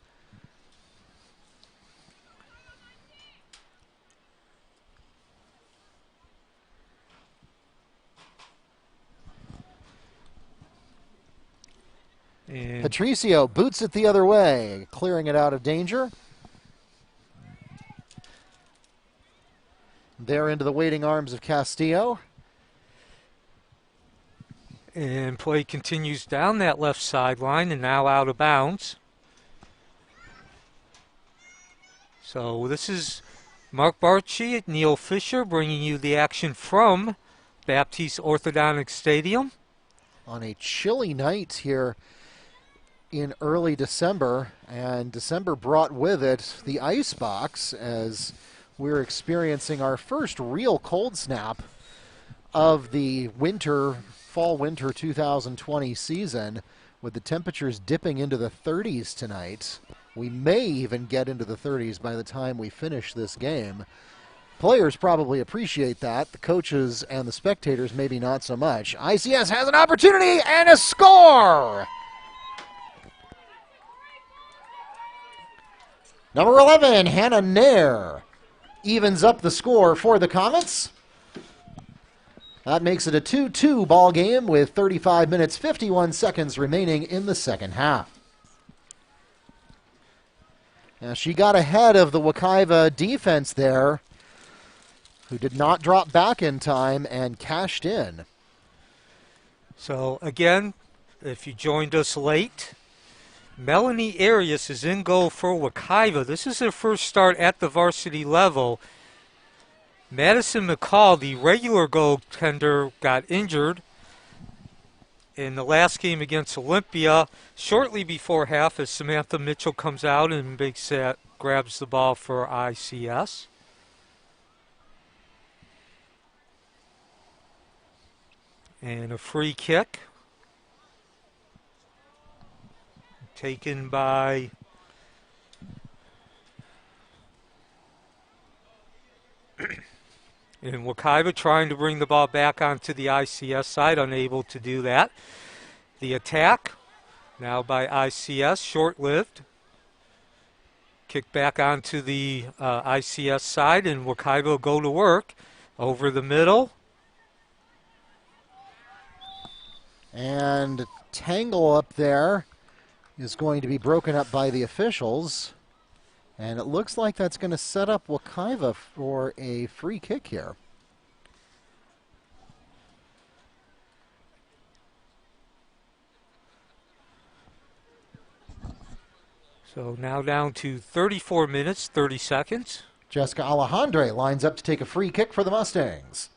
And Patricio boots it the other way, clearing it out of danger. There into the waiting arms of Castillo. And play continues down that left sideline and now out of bounds. So this is Mark Barchi, Neil Fisher bringing you the action from Baptiste Orthodontic Stadium. On a chilly night here in early December, and December brought with it the ice box as we're experiencing our first real cold snap of the fall-winter 2020 season, with the temperatures dipping into the 30s tonight. We may even get into the 30s by the time we finish this game. Players probably appreciate that. The coaches and the spectators maybe not so much. ICS has an opportunity and a score! Number 11, Hannah Nair, evens up the score for the Comets. That makes it a 2-2 ball game with 35 minutes, 51 seconds remaining in the second half. Now she got ahead of the Wekiva defense there, who did not drop back in time and cashed in. So again, if you joined us late, Melanie Arias is in goal for Wekiva. This is her first start at the varsity level. Madison McCall, the regular goaltender, got injured in the last game against Olympia shortly before half as Samantha Mitchell comes out and grabs the ball for ICS. And a free kick taken by and Wekiva trying to bring the ball back onto the ICS side, unable to do that. The attack, now by ICS, short-lived. Kick back onto the ICS side, and Wekiva will go to work over the middle. And tangle up there is going to be broken up by the officials. And it looks like that's going to set up Wekiva for a free kick here. So now down to 34 minutes, 30 seconds. Jessica Alejandre lines up to take a free kick for the Mustangs.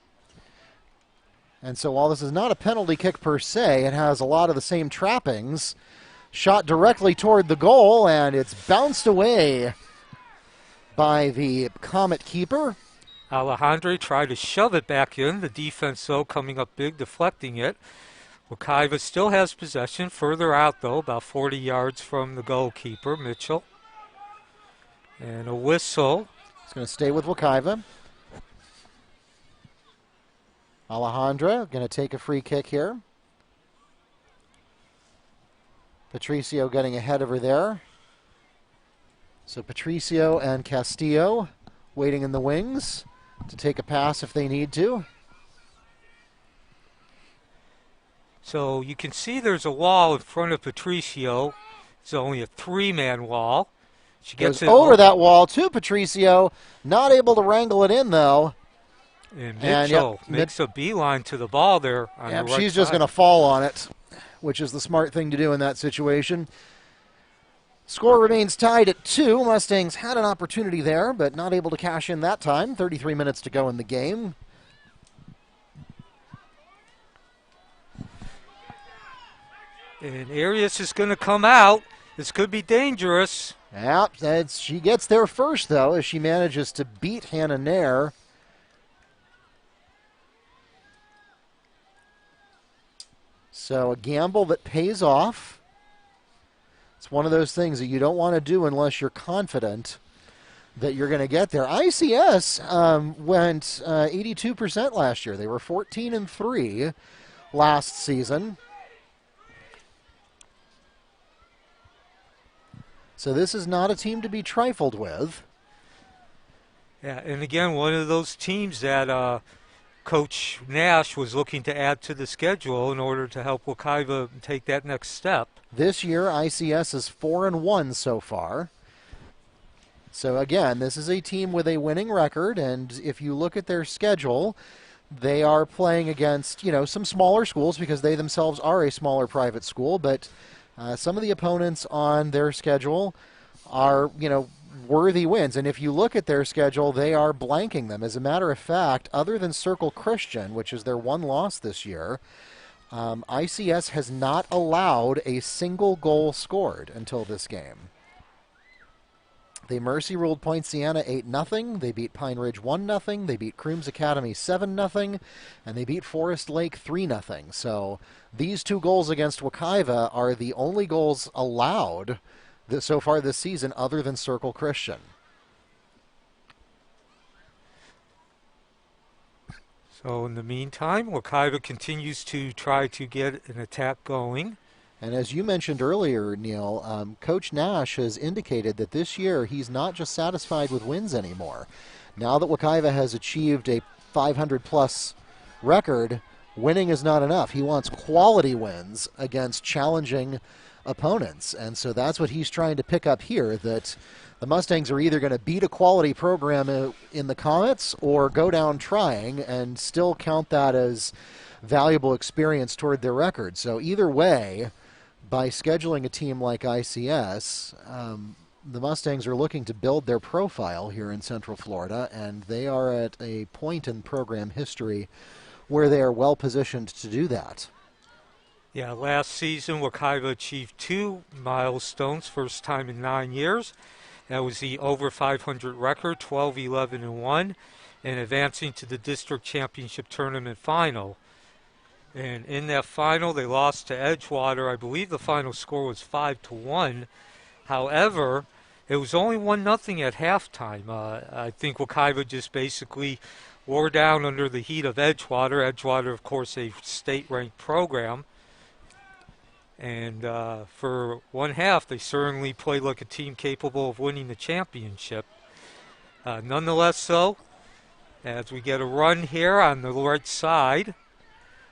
And so while this is not a penalty kick per se, it has a lot of the same trappings. Shot directly toward the goal, and it's bounced away by the Comet keeper. Alejandre tried to shove it back in. The defense, though, coming up big, deflecting it. Wekiva still has possession. Further out, though, about 40 yards from the goalkeeper, Mitchell. And a whistle. It's going to stay with Wekiva. Alejandra going to take a free kick here. Patricio getting ahead of her there. So Patricio and Castillo waiting in the wings to take a pass if they need to. So you can see there's a wall in front of Patricio. It's only a three-man wall. She gets it over that wall to Patricio. Not able to wrangle it in, though. And Mitchell makes a beeline to the ball there. On the right she's just side. going to fall on it, which is the smart thing to do in that situation. Score remains tied at 2. Mustangs had an opportunity there, but not able to cash in that time. 33 minutes to go in the game. And Arias is going to come out. This could be dangerous. Yeah, she gets there first, though, as she manages to beat Hannah Nair. So a gamble that pays off. It's one of those things that you don't want to do unless you're confident that you're going to get there. ICS went 82% last year. They were 14-3 last season. So this is not a team to be trifled with. Yeah, and again, one of those teams that Coach Nash was looking to add to the schedule in order to help Wekiva take that next step. This year, ICS is 4-1 so far. So again, this is a team with a winning record, and if you look at their schedule, they are playing against, some smaller schools because they themselves are a smaller private school, but some of the opponents on their schedule are, worthy wins. And if you look at their schedule, they are blanking them. As a matter of fact, other than Circle Christian, which is their one loss this year, ICS has not allowed a single goal scored until this game. They mercy ruled Point Siena 8-0. They beat Pine Ridge 1-0. They beat Crooms Academy 7-0. And they beat Forest Lake 3-0. So these two goals against Wekiva are the only goals allowed so far this season other than Circle Christian. So in the meantime, Wekiva continues to try to get an attack going. And as you mentioned earlier, Neil, Coach Nash has indicated that this year he's not just satisfied with wins anymore. Now that Wekiva has achieved a 500-plus record, winning is not enough. He wants quality wins against challenging opponents. And so that's what he's trying to pick up here, that the Mustangs are either going to beat a quality program in the Comets or go down trying and still count that as valuable experience toward their record. So either way, by scheduling a team like ICS, the Mustangs are looking to build their profile here in Central Florida, and they are at a point in program history where they are well positioned to do that. Yeah, last season, Wekiva achieved 2 milestones, first time in 9 years. That was the over 500 record, 12-11-1, and advancing to the district championship tournament final. And in that final, they lost to Edgewater. I believe the final score was 5-1. However, it was only 1-0 at halftime. I think Wekiva just basically wore down under the heat of Edgewater. Edgewater, of course, a state-ranked program. And for one half, they certainly played like a team capable of winning the championship. Nonetheless, though, as we get a run here on the right side,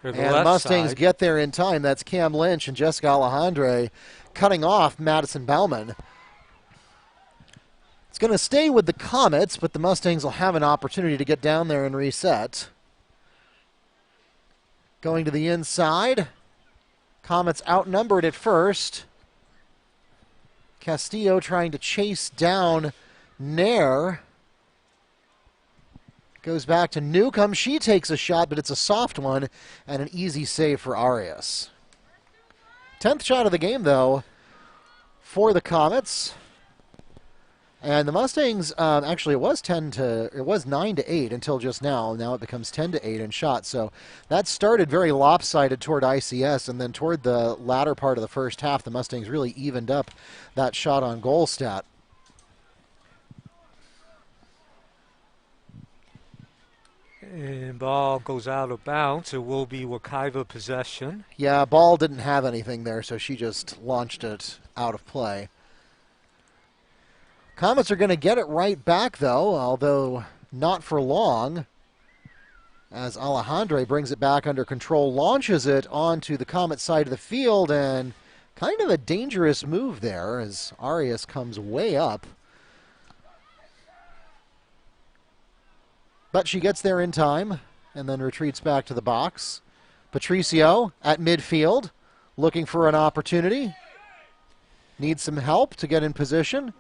or the and left Mustangs side, get there in time. That's Cam Lynch and Jessica Alejandre cutting off Madison Bauman. It's going to stay with the Comets, but the Mustangs will have an opportunity to get down there and reset. Going to the inside. Comets outnumbered at first. Castillo trying to chase down Nair. Goes back to Newcomb. She takes a shot, but it's a soft one and an easy save for Arias. 10th shot of the game, though, for the Comets. And the Mustangs, actually, it was 9-8 until just now. Now it becomes 10-8 in shots. So that started very lopsided toward ICS, and then toward the latter part of the first half, the Mustangs really evened up that shot on goal stat. and ball goes out of bounds. It will be Wekiva possession. Yeah, ball didn't have anything there, so she just launched it out of play. Comets are going to get it right back, though, although not for long, as Alejandre brings it back under control, launches it onto the Comet side of the field, and kind of a dangerous move there as Arias comes way up. But she gets there in time and then retreats back to the box. Patricio at midfield, looking for an opportunity. Needs some help to get in position.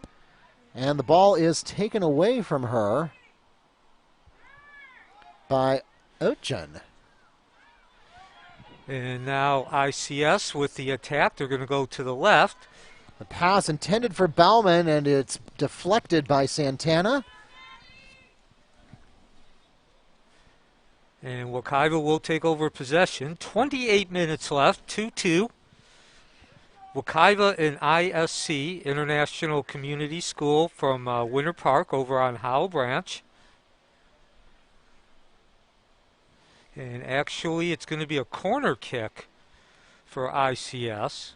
And the ball is taken away from her by Ochan. And now ICS with the attack. They're going to go to the left. The pass intended for Bauman, and it's deflected by Santana. And Wekiva will take over possession. 28 minutes left, 2-2. Wekiva and ISC, International Community School from Winter Park over on Howell Branch. And actually, it's going to be a corner kick for ICS.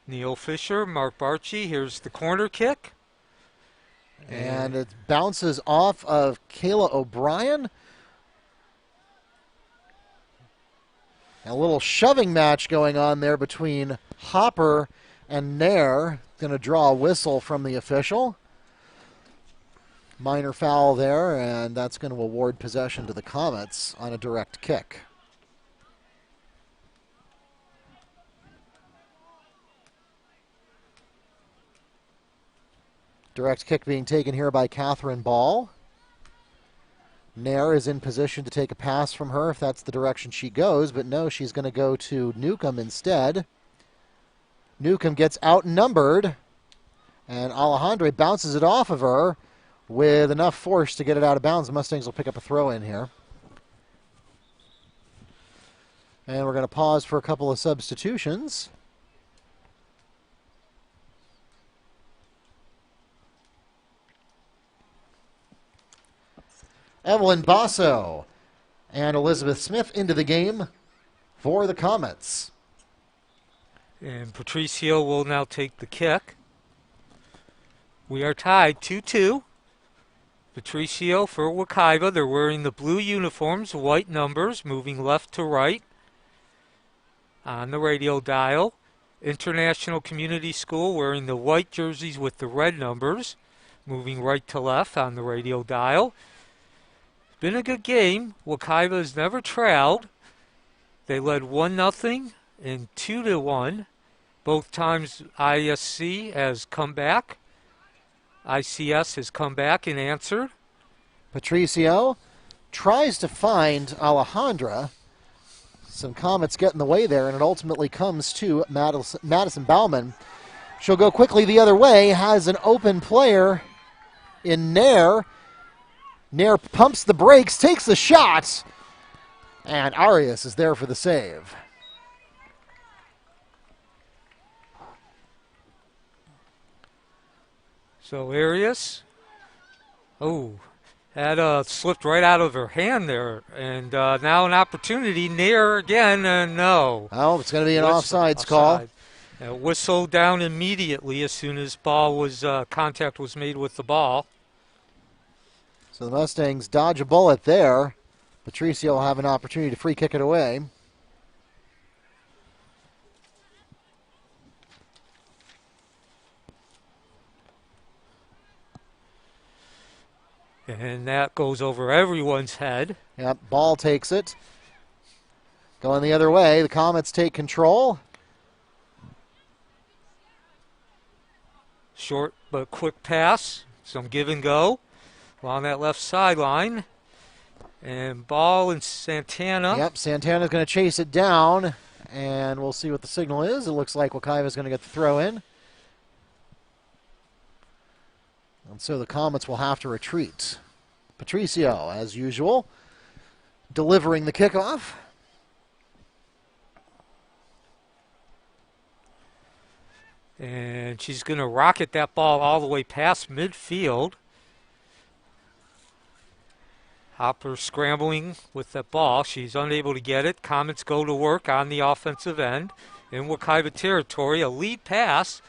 Neil Fisher, Mark Barchi, here's the corner kick. And it bounces off of Kayla O'Brien. A little shoving match going on there between Hopper and Nair. Going to draw a whistle from the official. Minor foul there, and that's going to award possession to the Comets on a direct kick. Direct kick being taken here by Catherine Ball. Nair is in position to take a pass from her if that's the direction she goes, but no, she's going to go to Newcomb instead. Newcomb gets outnumbered, and Alejandre bounces it off of her with enough force to get it out of bounds. The Mustangs will pick up a throw in here. And we're going to pause for a couple of substitutions. Evelyn Basso and Elizabeth Smith into the game for the Comets. And Patricio will now take the kick. We are tied 2-2. Patricio for Wekiva. They're wearing the blue uniforms, white numbers, moving left to right on the radio dial. International Community School wearing the white jerseys with the red numbers, moving right to left on the radio dial. Been a good game. Wekiva has never trailed. They led 1-0 and 2-1. Both times ISC has come back. ICS has come back and answered. Patricio tries to find Alejandra. Some Comets get in the way there, and it ultimately comes to Madison Bauman. She'll go quickly the other way, has an open player in Nair. Nair pumps the brakes, takes the shot, and Arias is there for the save. So Arias, that slipped right out of her hand there. And now an opportunity. Nair again, no. Oh, it's going to be an offsides call. Whistle down immediately as soon as contact was made with the ball. So the Mustangs dodge a bullet there. Patricio will have an opportunity to free kick it away. And that goes over everyone's head. Yep, ball takes it. Going the other way, the Comets take control. Short but quick pass. Some give and go along that left sideline. And ball in Santana. Yep, Santana's going to chase it down. And we'll see what the signal is. It looks like Wekiva's going to get the throw in. And so the Comets will have to retreat. Patricio, as usual, delivering the kickoff. And she's going to rocket that ball all the way past midfield. Hopper scrambling with that ball. She's unable to get it. Comets go to work on the offensive end in Wekiva territory. A lead pass.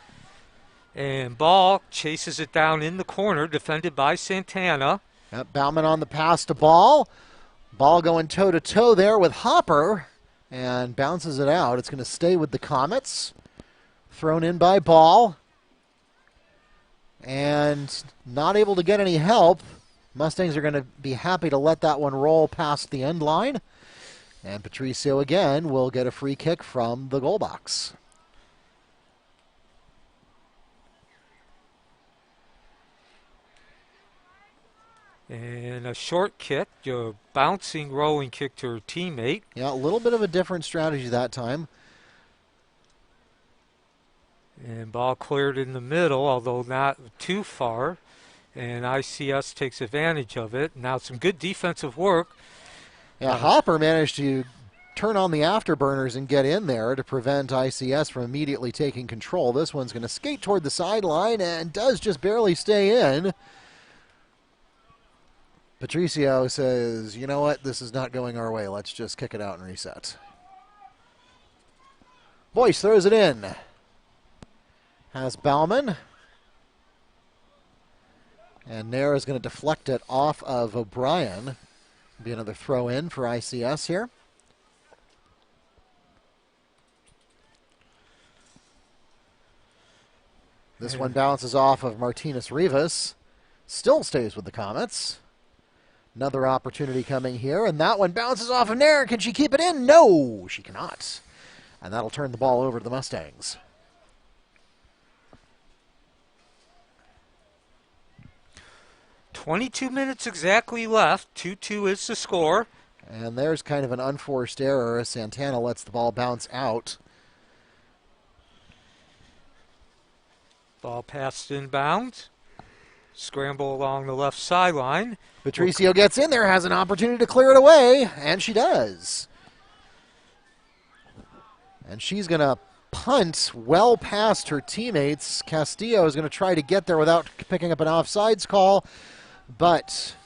And ball chases it down in the corner, defended by Santana. Yep, Bauman on the pass to ball. Ball going toe-to-toe there with Hopper. And bounces it out. It's going to stay with the Comets. Thrown in by Ball. And not able to get any help. Mustangs are going to be happy to let that one roll past the end line. And Patricio again will get a free kick from the goal box. And a short kick, a bouncing, rolling kick to her teammate. Yeah, a little bit of a different strategy that time. And ball cleared in the middle, although not too far. And ICS takes advantage of it. Now some good defensive work. Yeah, Hopper managed to turn on the afterburners and get in there to prevent ICS from immediately taking control. This one's going to skate toward the sideline and does just barely stay in. Patricio says, you know what, this is not going our way. Let's just kick it out and reset. Boyce throws it in. Has Bauman. And Nair is going to deflect it off of O'Brien. Be another throw in for ICS here. This one bounces off of Martinez Rivas. Still stays with the Comets. Another opportunity coming here, and that one bounces off of Nair. Can she keep it in? No, she cannot. And that'll turn the ball over to the Mustangs. .22 minutes exactly left. 2-2 is the score. And there's kind of an unforced error as Santana lets the ball bounce out. Ball passed inbounds. Scramble along the left sideline. Patricio gets in there, has an opportunity to clear it away, and she does. And she's going to punt well past her teammates. Castillo is going to try to get there without picking up an offsides call, but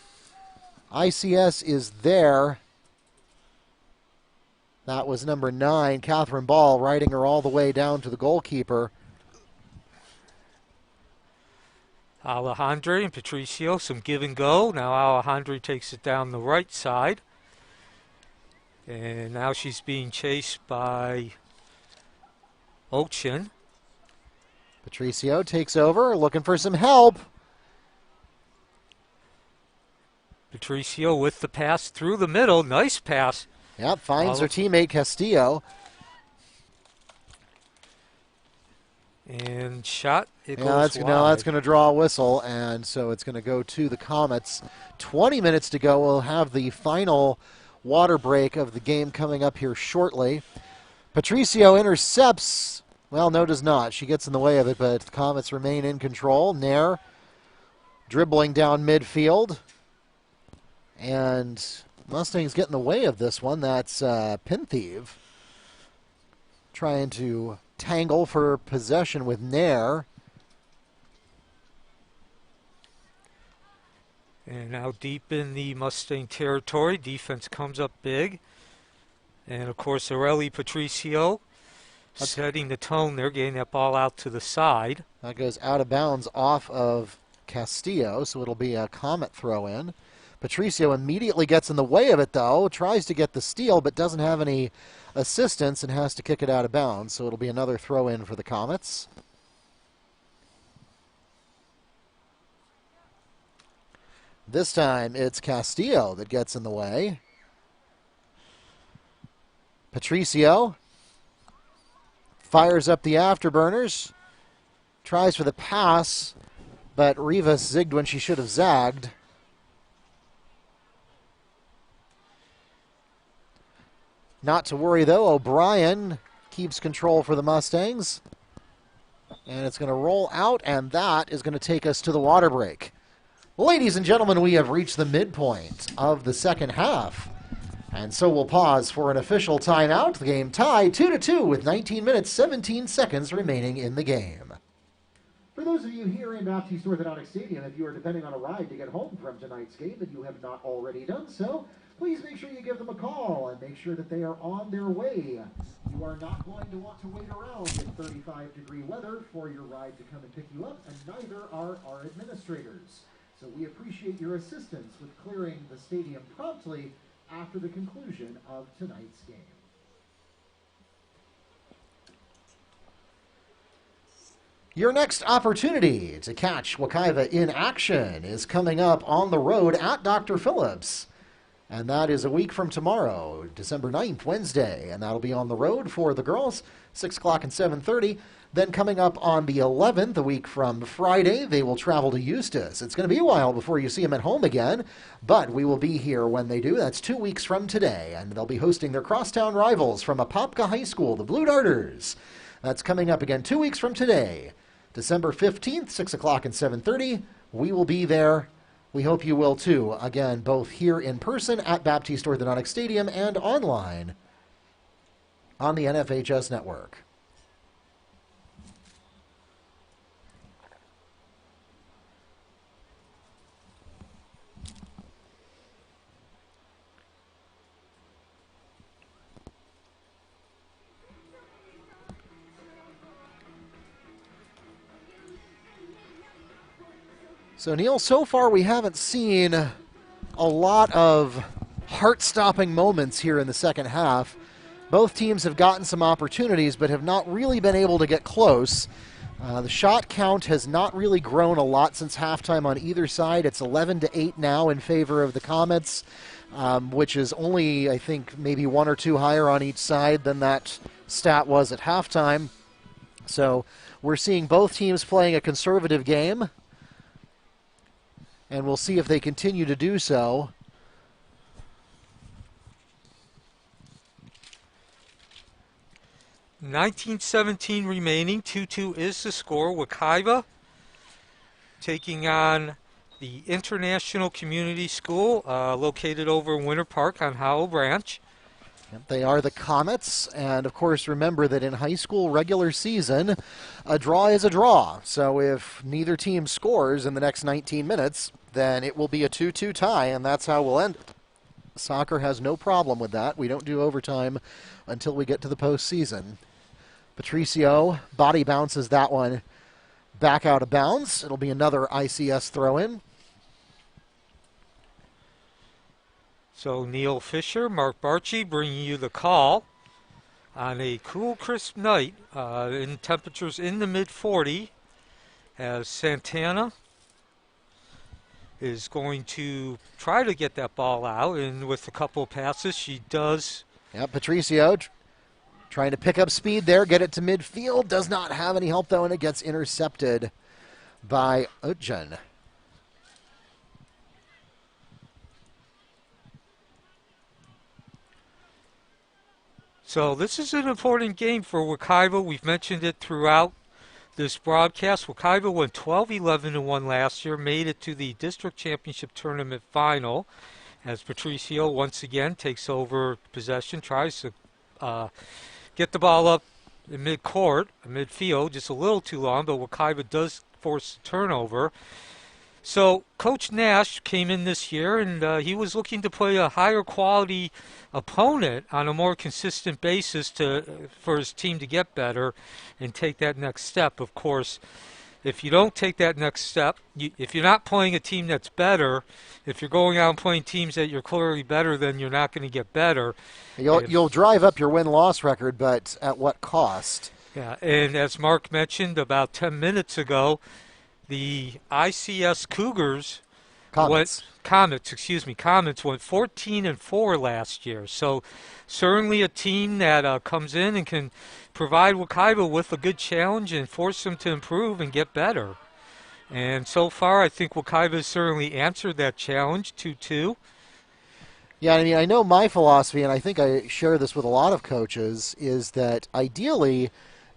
ICS is there. That was number 9, Catherine Ball, riding her all the way down to the goalkeeper. Alejandre and Patricio, some give and go. Now Alejandre takes it down the right side. And now she's being chased by Ochin. Patricio takes over, looking for some help. Patricio with the pass through the middle. Nice pass. Yep, finds her teammate Castillo. And shot, it Yeah, goes that's wide. going to draw a whistle, and so it's going to go to the Comets. 20 minutes to go. We'll have the final water break of the game coming up here shortly. Patricio intercepts. Well, no, does not. She gets in the way of it, but the Comets remain in control. Nair dribbling down midfield. And Mustangs get in the way of this one. That's Pinthieve trying to tangle for possession with Nair. And now deep in the Mustang territory, defense comes up big. And of course, Areli Patricio setting the tone there, getting that ball out to the side. That goes out of bounds off of Castillo, so it'll be a Comet throw in. Patricio immediately gets in the way of it, though, tries to get the steal, but doesn't have any assistance and has to kick it out of bounds, so it'll be another throw in for the Comets. This time it's Castillo that gets in the way. Patricio fires up the afterburners, tries for the pass, but Rivas zigged when she should have zagged. Not to worry, though. O'Brien keeps control for the Mustangs. And it's going to roll out, and that is going to take us to the water break. Ladies and gentlemen, we have reached the midpoint of the second half. And so we'll pause for an official timeout. The game tied 2-2 with 19 minutes, 17 seconds remaining in the game. For those of you here in Baptiste Orthodontic Stadium, if you are depending on a ride to get home from tonight's game and you have not already done so, please make sure you give them a call and make sure that they are on their way. You are not going to want to wait around in 35-degree weather for your ride to come and pick you up, and neither are our administrators. So we appreciate your assistance with clearing the stadium promptly after the conclusion of tonight's game. Your next opportunity to catch Wekiva in action is coming up on the road at Dr. Phillips. And that is a week from tomorrow, December 9th, Wednesday. And that'll be on the road for the girls, 6 o'clock and 7:30. Then coming up on the 11th, a week from Friday, they will travel to Eustis. It's going to be a while before you see them at home again, but we will be here when they do. That's 2 weeks from today, and they'll be hosting their crosstown rivals from Apopka High School, the Blue Darters. That's coming up again 2 weeks from today, December 15th, 6 o'clock and 7:30. We will be there. We hope you will too. Again, both here in person at Baptiste Orthodontic Stadium and online on the NFHS network. So, Neil, so far we haven't seen a lot of heart-stopping moments here in the second half. Both teams have gotten some opportunities but have not really been able to get close. The shot count has not really grown a lot since halftime on either side. It's 11-8 now in favor of the Comets, which is only, I think, maybe one or two higher on each side than that stat was at halftime. So we're seeing both teams playing a conservative game, and we'll see if they continue to do so. .1917 remaining, 2-2 is the score. Wekiva taking on the International Community School, located over in Winter Park on Howell Branch. They are the Comets, and of course remember that in high school regular season, a draw is a draw. So if neither team scores in the next 19 minutes, then it will be a 2-2 tie, and that's how we'll end it. Soccer has no problem with that. We don't do overtime until we get to the postseason. Patricio body bounces that one back out of bounds. It'll be another ICS throw-in. So Neil Fisher, Mark Barchi bringing you the call on a cool, crisp night in temperatures in the mid-40 as Santana is going to try to get that ball out, and with a couple of passes, she does. Yeah, Patricio Trying to pick up speed there, get it to midfield. Does not have any help, though, and it gets intercepted by Ujjan. So this is an important game for Wekiva. We've mentioned it throughout this broadcast. Wekiva went 12-11-1 last year, made it to the district championship tournament final, as Patricio once again takes over possession, tries to get the ball up in midfield, just a little too long, but Wekiva does force a turnover. So Coach Nash came in this year, and he was looking to play a higher quality opponent on a more consistent basis for his team to get better and take that next step. Of course, if you don't take that next step, if you're not playing a team that's better, if you're going out and playing teams that you're clearly better than, you're not going to get better. You'll drive up your win-loss record, but at what cost? Yeah, and as Mark mentioned about 10 minutes ago, the ICS Cougars Comets went 14-4 last year. So certainly a team that comes in and can provide Wekiva with a good challenge and force them to improve and get better. And so far, I think Wekiva has certainly answered that challenge, 2-2. Yeah, I mean, I know my philosophy, and I think I share this with a lot of coaches, is that ideally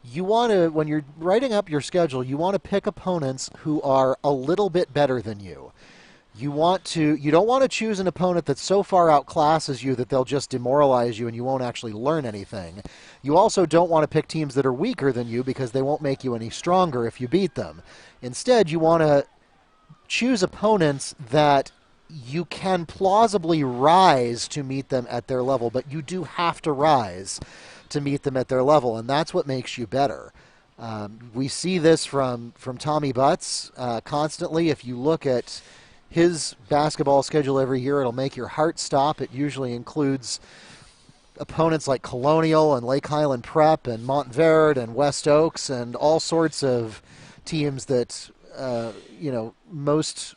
you want to, when you're writing up your schedule, you want to pick opponents who are a little bit better than you. You don't want to choose an opponent that so far outclasses you that they'll just demoralize you and you won't actually learn anything. You also don't want to pick teams that are weaker than you because they won't make you any stronger if you beat them. Instead, you want to choose opponents that you can plausibly rise to meet them at their level, but you do have to rise to meet them at their level, and that's what makes you better. We see this from Tommy Butts constantly. If you look at his basketball schedule every year, it'll make your heart stop. It usually includes opponents like Colonial and Lake Highland Prep and Montverde and West Oaks and all sorts of teams that most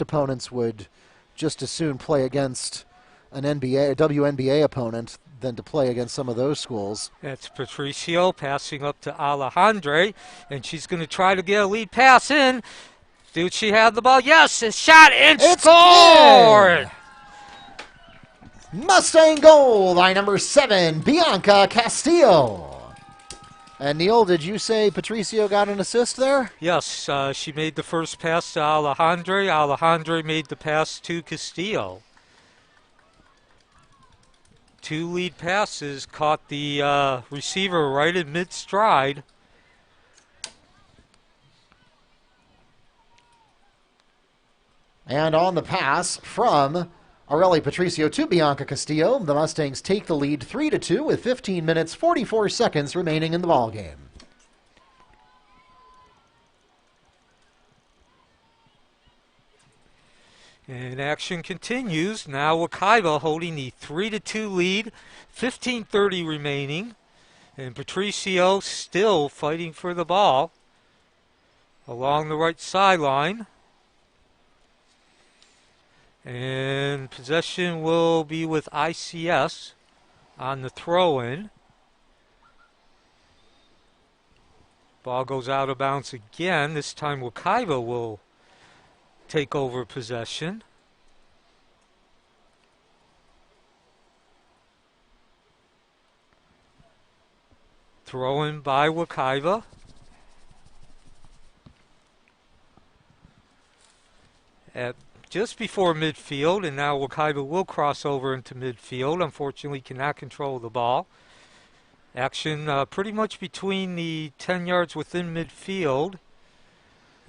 opponents would just as soon play against a WNBA opponent than to play against some of those schools. That's Patricio passing up to Alejandre, and she's going to try to get a lead pass in. Did she have the ball? Yes, it's shot and scored! Mustang goal by number 7, Bianca Castillo. And Neil, did you say Patricio got an assist there? Yes, she made the first pass to Alejandre. Alejandre made the pass to Castillo. 2 lead passes, caught the receiver right in mid-stride. And on the pass from Areli Patricio to Bianca Castillo, the Mustangs take the lead 3-2 with 15 minutes, 44 seconds remaining in the ballgame. And action continues. Now Wekiva holding the 3-2 lead, 15:30 remaining. And Patricio still fighting for the ball along the right sideline. And possession will be with ICS on the throw-in. Ball goes out of bounds again. This time Wekiva will take over possession. Throw-in by Wekiva. At just before midfield, and now Wekiva will cross over into midfield. Unfortunately, cannot control the ball. Action pretty much between the 10 yards within midfield.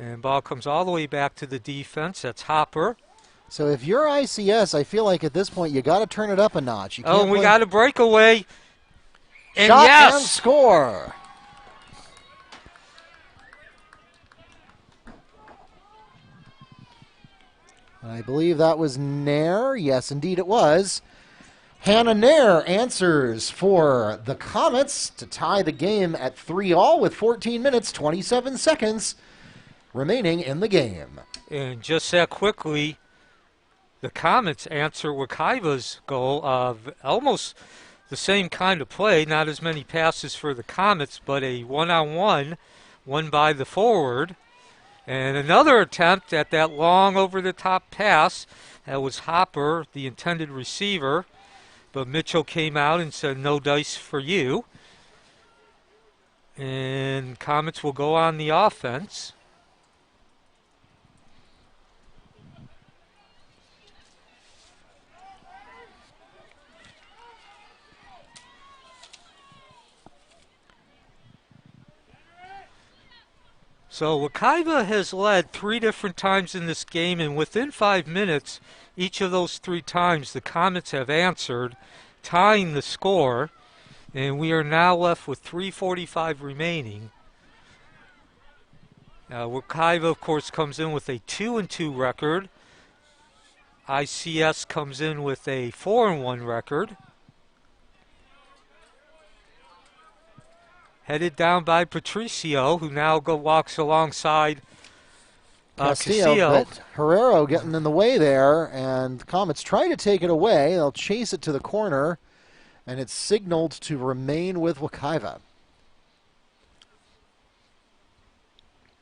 And ball comes all the way back to the defense. That's Hopper. So if you're ICS, I feel like at this point you got to turn it up a notch. You we got a breakaway. And shot yes! and score. I believe that was Nair. Yes, indeed it was. Hannah Nair answers for the Comets to tie the game at 3-all with 14 minutes, 27 seconds remaining in the game. And just that quickly, the Comets answer Wekiva's goal of almost the same kind of play, not as many passes for the Comets, but a one-on-one, won by the forward. And another attempt at that long over-the-top pass. That was Hopper, the intended receiver. But Mitchell came out and said, no dice for you. And Comets will go on the offense. So Wekiva has led 3 different times in this game, and within 5 minutes, each of those 3 times, the Comets have answered, tying the score, and we are now left with 3:45 remaining. Wekiva, of course, comes in with a 2-2 record. ICS comes in with a 4-1 record. Headed down by Patricio, who now walks alongside Castillo. But Herrero getting in the way there, and the Comets try to take it away. They'll chase it to the corner, and it's signaled to remain with Wekiva.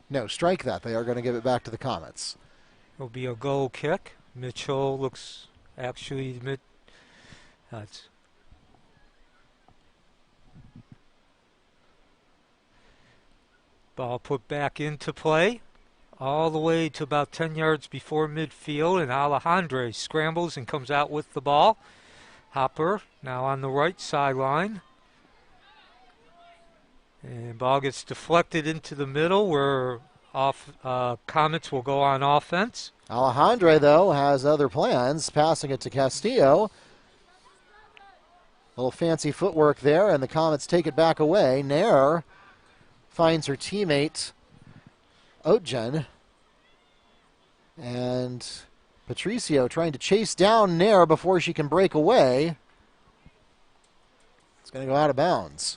No, strike that. They are going to give it back to the Comets. It'll be a goal kick. Mitchell looks actually that's ball put back into play all the way to about 10 yards before midfield, and Alejandre scrambles and comes out with the ball. Hopper now on the right sideline. And ball gets deflected into the middle where Comets will go on offense. Alejandre, though, has other plans, passing it to Castillo. A little fancy footwork there, and the Comets take it back away. Nair finds her teammate, Otjen. And Patricio trying to chase down Nair before she can break away. It's going to go out of bounds.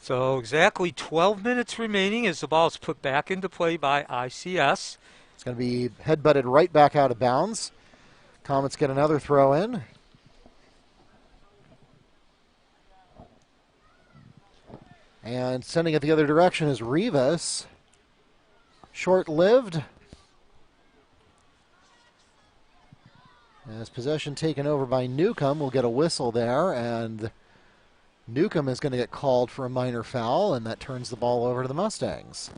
So exactly 12 minutes remaining as the ball is put back into play by ICS. It's going to be head-butted right back out of bounds. Comets get another throw in. And sending it the other direction is Rivas. Short-lived. As possession taken over by Newcomb, we'll get a whistle there, and Newcomb is going to get called for a minor foul, and that turns the ball over to the Mustangs.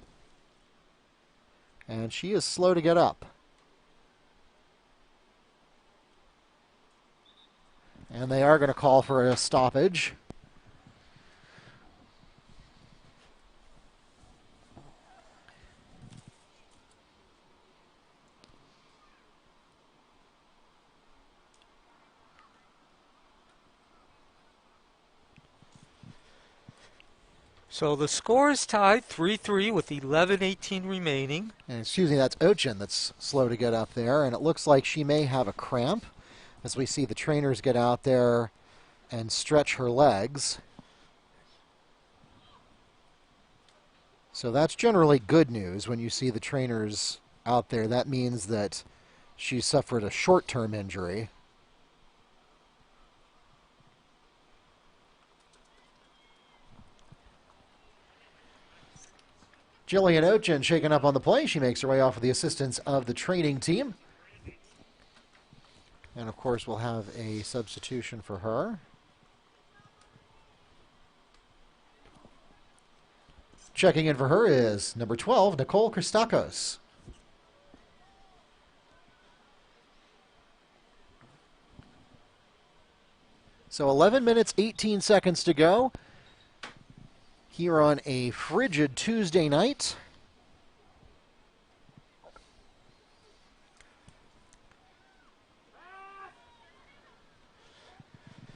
And she is slow to get up. And they are going to call for a stoppage. So the score is tied 3-3 with 11:18 remaining. And excuse me, that's Ochin that's slow to get up there, and it looks like she may have a cramp as we see the trainers get out there and stretch her legs. So that's generally good news when you see the trainers out there. That means that she suffered a short-term injury. Jillian Ochin shaken up on the play. She makes her way off with the assistance of the training team. And, of course, we'll have a substitution for her. Checking in for her is number 12, Nicole Christakos. So 11 minutes, 18 seconds to go here on a frigid Tuesday night.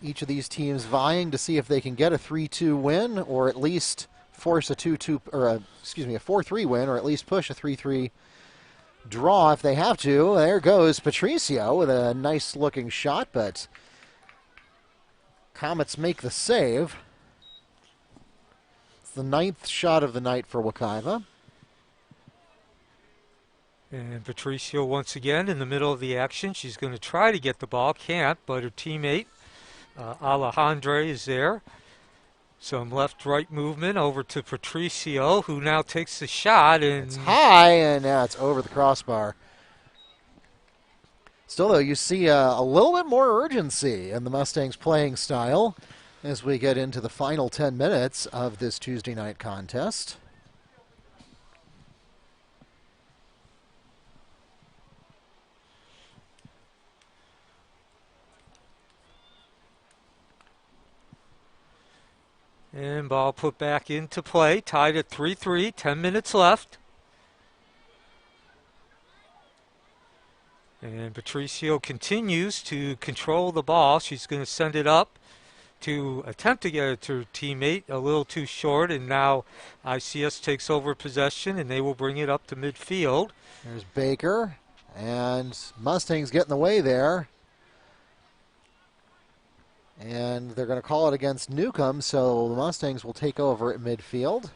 Each of these teams vying to see if they can get a 3-2 win, or at least force a 2-2 or a 4-3 win, or at least push a 3-3 draw if they have to. There goes Patricio with a nice looking shot, but Comets make the save. the 9th shot of the night for Wekiva. And Patricio once again in the middle of the action. She's going to try to get the ball. Can't, but her teammate, Alejandra, is there. Some left-right movement over to Patricio, who now takes the shot. And it's high, and now it's over the crossbar. Still, though, you see a little bit more urgency in the Mustangs' playing style as we get into the final 10 minutes of this Tuesday night contest. And ball put back into play, tied at 3-3, 10 minutes left. And Patricio continues to control the ball. She's going to send it up to attempt to get it to her teammate, a little too short, and now ICS takes over possession, and they will bring it up to midfield. There's Baker, and Mustangs get in the way there. And they're going to call it against Newcomb, so the Mustangs will take over at midfield.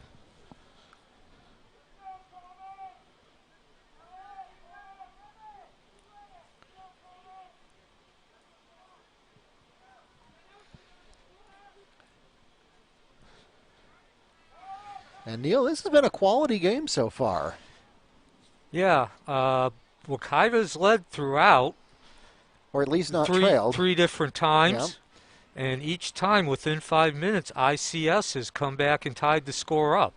And Neil, this has been a quality game so far. Yeah, Wekiva's led throughout. Or at least not trailed. 3 different times. Yep. And each time within 5 minutes, ICS has come back and tied the score up.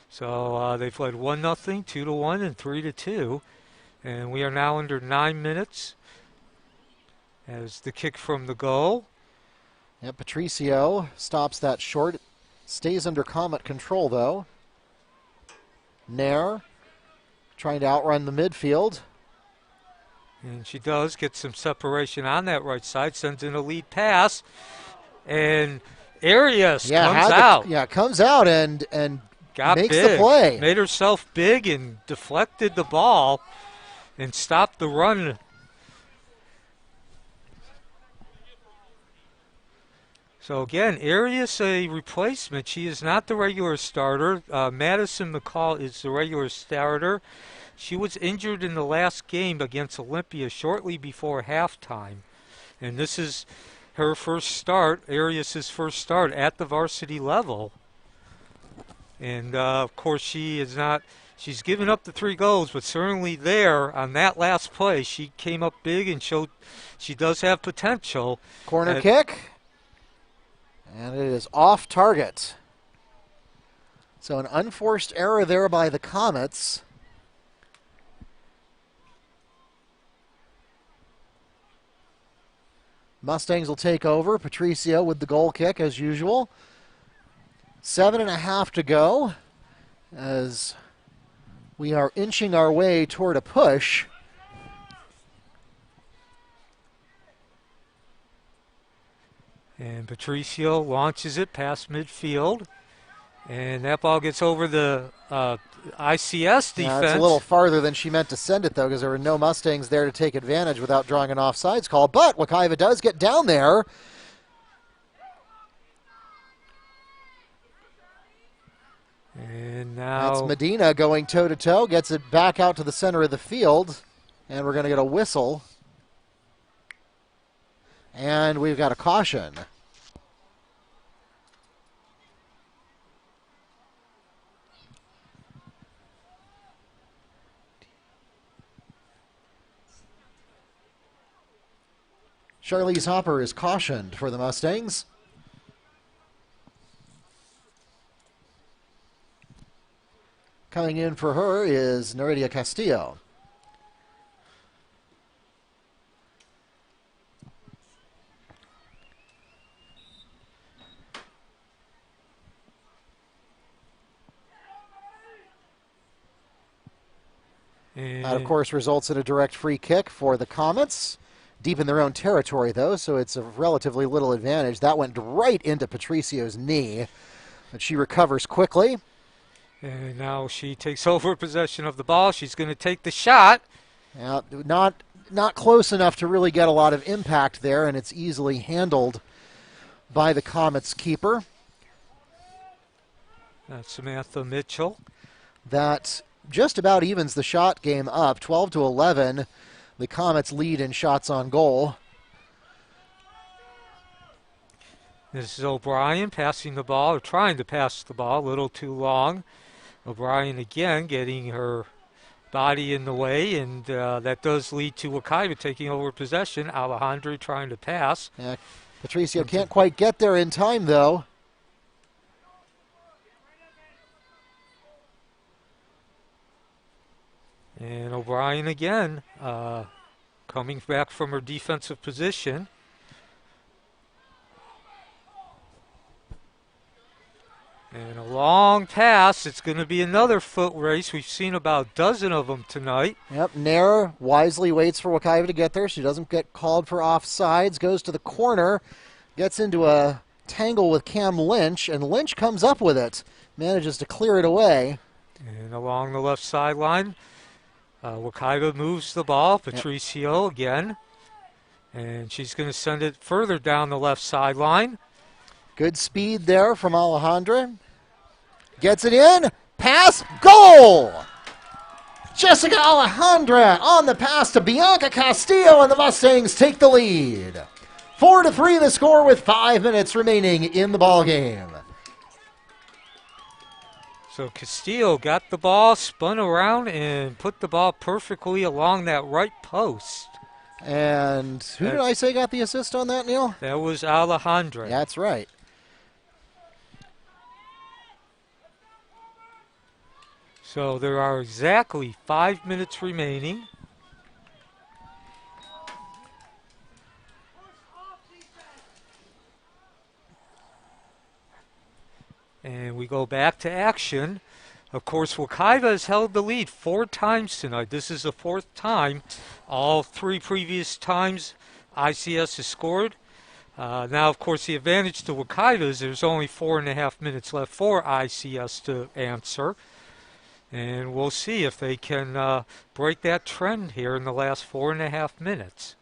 So they've led 1-0, 2-1, and 3-2. And we are now under 9 minutes as the kick from the goal. Yeah, Patricio stops that short. Stays under Comet control, though. Nair trying to outrun the midfield. And she does get some separation on that right side, sends in a lead pass, and Arias comes out. Comes out and got makes big. The play. Made herself big and deflected the ball and stopped the run. So again, Arias a replacement. She is not the regular starter. Madison McCall is the regular starter. She was injured in the last game against Olympia shortly before halftime. And this is her first start, Arias' first start at the varsity level. And, of course, she's given up the 3 goals, but certainly there on that last play, she came up big and showed she does have potential. Corner kick. And it is off target. So an unforced error there by the Comets. Mustangs will take over. Patricio with the goal kick as usual. 7.5 to go as we are inching our way toward a push. And Patricio launches it past midfield. And that ball gets over the ICS defense. Yeah, it's a little farther than she meant to send it, though, because there were no Mustangs there to take advantage without drawing an offsides call. But Wekiva does get down there. And now that's Medina going toe-to-toe, gets it back out to the center of the field. And we're going to get a whistle. And we've got a caution. Charlize Hopper is cautioned for the Mustangs. Coming in for her is Neridia Castillo. That, of course, results in a direct free kick for the Comets. Deep in their own territory, though, so it's a relatively little advantage. That went right into Patricio's knee, but she recovers quickly. And now she takes over possession of the ball. She's going to take the shot. Not close enough to really get a lot of impact there, and it's easily handled by the Comets keeper. Samantha Mitchell. That just about evens the shot game up, 12-11. The Comets lead in shots on goal. This is O'Brien passing the ball, or trying to pass the ball, a little too long. O'Brien again getting her body in the way, and that does lead to Wekiva taking over possession. Alejandro trying to pass. Yeah, Patricio can't quite get there in time, though. And O'Brien again coming back from her defensive position. And a long pass. It's going to be another foot race. We've seen about a dozen of them tonight. Yep, Nair wisely waits for Wekiva to get there. She doesn't get called for offsides, goes to the corner, gets into a tangle with Cam Lynch, and Lynch comes up with it, manages to clear it away. And along the left sideline, Wekiva moves the ball. Patricio again. And she's going to send it further down the left sideline. Good speed there from Alejandra. Gets it in. Pass. Goal! Jessica Alejandra on the pass to Bianca Castillo, and the Mustangs take the lead. 4-3 the score with 5 minutes remaining in the ball game. So Castillo got the ball, spun around, and put the ball perfectly along that right post. And who did I say got the assist on that, Neil? That was Alejandra. That's right. So there are exactly 5 minutes remaining. And we go back to action. Of course, Wekiva has held the lead 4 times tonight. This is the 4th time. All 3 previous times ICS has scored. Now, of course, the advantage to Wekiva is there's only 4.5 minutes left for ICS to answer. And we'll see if they can break that trend here in the last 4.5 minutes.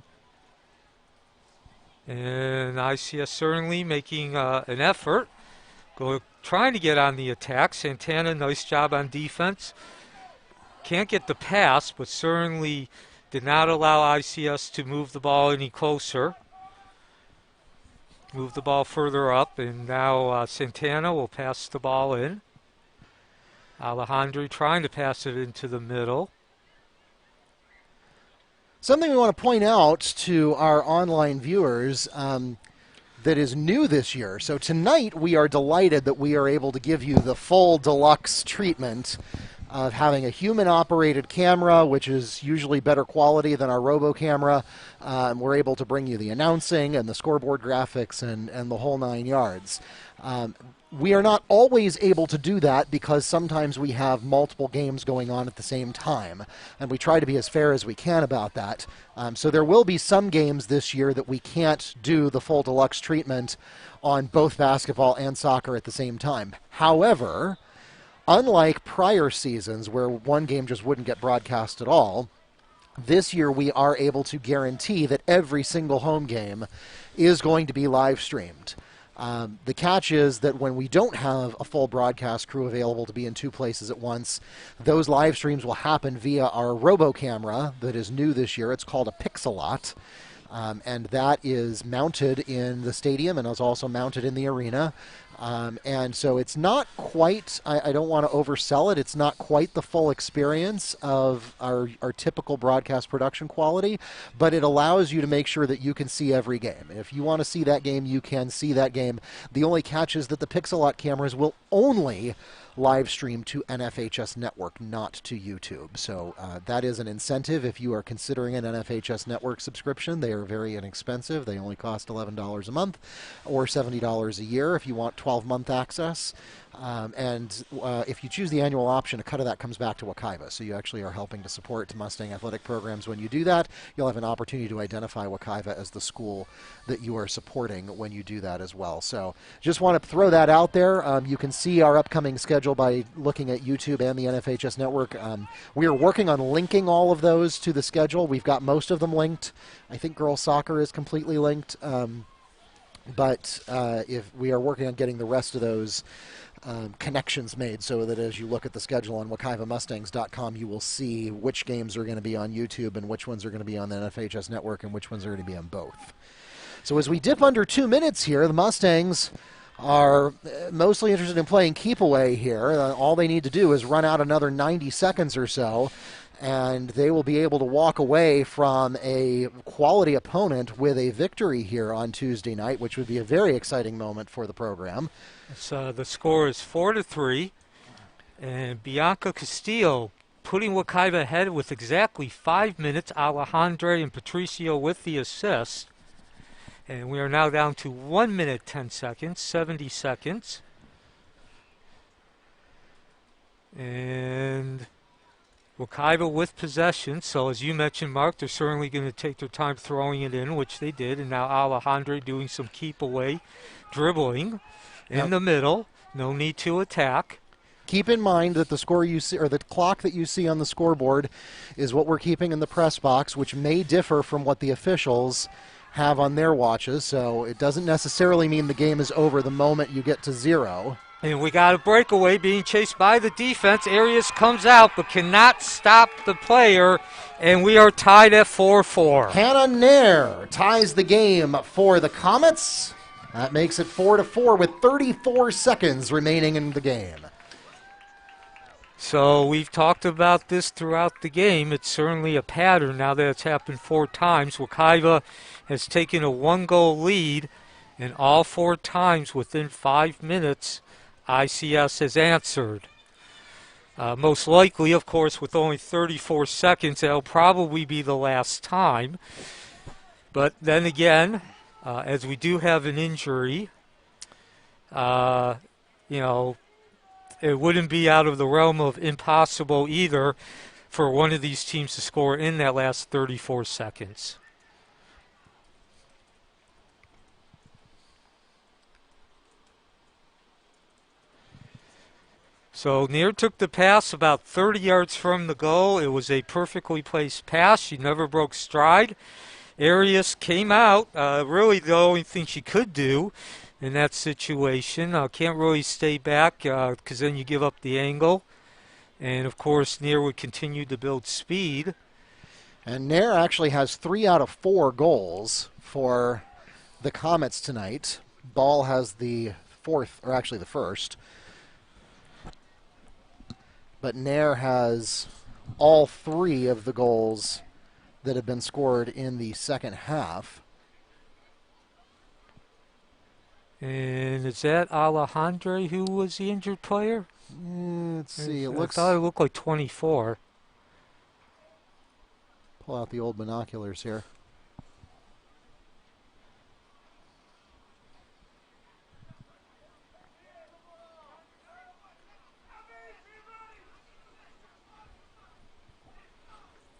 And ICS certainly making an effort, trying to get on the attack. Santana, nice job on defense. Can't get the pass, but certainly did not allow ICS to move the ball any closer. Move the ball further up, and now Santana will pass the ball in. Alejandro trying to pass it into the middle. Something we want to point out to our online viewers that is new this year. So tonight we are delighted that we are able to give you the full deluxe treatment of having a human-operated camera, which is usually better quality than our robo camera. We're able to bring you the announcing and the scoreboard graphics and the whole 9 yards. We are not always able to do that because sometimes we have multiple games going on at the same time, and we try to be as fair as we can about that. So there will be some games this year that we can't do the full deluxe treatment on both basketball and soccer at the same time. However, unlike prior seasons where one game just wouldn't get broadcast at all, this year we are able to guarantee that every single home game is going to be live streamed. The catch is that when we don't have a full broadcast crew available to be in 2 places at once, those live streams will happen via our robo camera that is new this year. It's called a Pixelot, and that is mounted in the stadium and is also mounted in the arena. And so it's not quite, I don't want to oversell it, it's not quite the full experience of our typical broadcast production quality, but it allows you to make sure that you can see every game. If you want to see that game, you can see that game. The only catch is that the Pixelot cameras will only live stream to NFHS Network, not to YouTube. So that is an incentive if you are considering an NFHS Network subscription. They are very inexpensive. They only cost $11 a month or $70 a year if you want 12-month access. And if you choose the annual option, a cut of that comes back to Wekiva. So you actually are helping to support Mustang athletic programs when you do that. You'll have an opportunity to identify Wekiva as the school that you are supporting when you do that as well. So just want to throw that out there. You can see our upcoming schedule by looking at YouTube and the NFHS Network. We are working on linking all of those to the schedule. We've got most of them linked. I think girls soccer is completely linked. But if we are working on getting the rest of those connections made so that as you look at the schedule on WekivaMustangs.com, you will see which games are going to be on YouTube and which ones are going to be on the NFHS network and which ones are going to be on both. So as we dip under 2 minutes here, the Mustangs are mostly interested in playing keep away here. All they need to do is run out another 90 seconds or so, and they will be able to walk away from a quality opponent with a victory here on Tuesday night, which would be a very exciting moment for the program. The score is 4-3, and Bianca Castillo putting Wekiva ahead with exactly 5 minutes. Alejandre and Patricio with the assist. And we are now down to 1 minute, 10 seconds, 70 seconds. And Wekiva with possession. So as you mentioned, Mark, they're certainly going to take their time throwing it in, which they did. And now Alejandre doing some keep away, dribbling in the middle. No need to attack. Keep in mind that the score you see, or the clock that you see on the scoreboard, is what we're keeping in the press box, which may differ from what the officials have on their watches, so it doesn't necessarily mean the game is over the moment you get to 0. And we got a breakaway being chased by the defense. Arias comes out but cannot stop the player, and we are tied at 4-4. Hannah Nair ties the game for the Comets. That makes it 4-4 with 34 seconds remaining in the game. So we've talked about this throughout the game. It's certainly a pattern now that it's happened 4 times. Wekiva has taken a 1-goal lead, and all 4 times within 5 minutes, ICS has answered. Most likely, of course, with only 34 seconds, that'll probably be the last time. But then again, as we do have an injury, it wouldn't be out of the realm of impossible either for one of these teams to score in that last 34 seconds. So Nair took the pass about 30 yards from the goal. It was a perfectly placed pass. She never broke stride. Arias came out. Really the only thing she could do in that situation. Can't really stay back because then you give up the angle. And, of course, Nair would continue to build speed. And Nair actually has 3 out of 4 goals for the Comets tonight. Ball has the 4th, or actually the 1st. But Nair has all 3 of the goals that have been scored in the second half. And is that Alejandre who was the injured player? Let's see. I thought it looked like 24. Pull out the old binoculars here.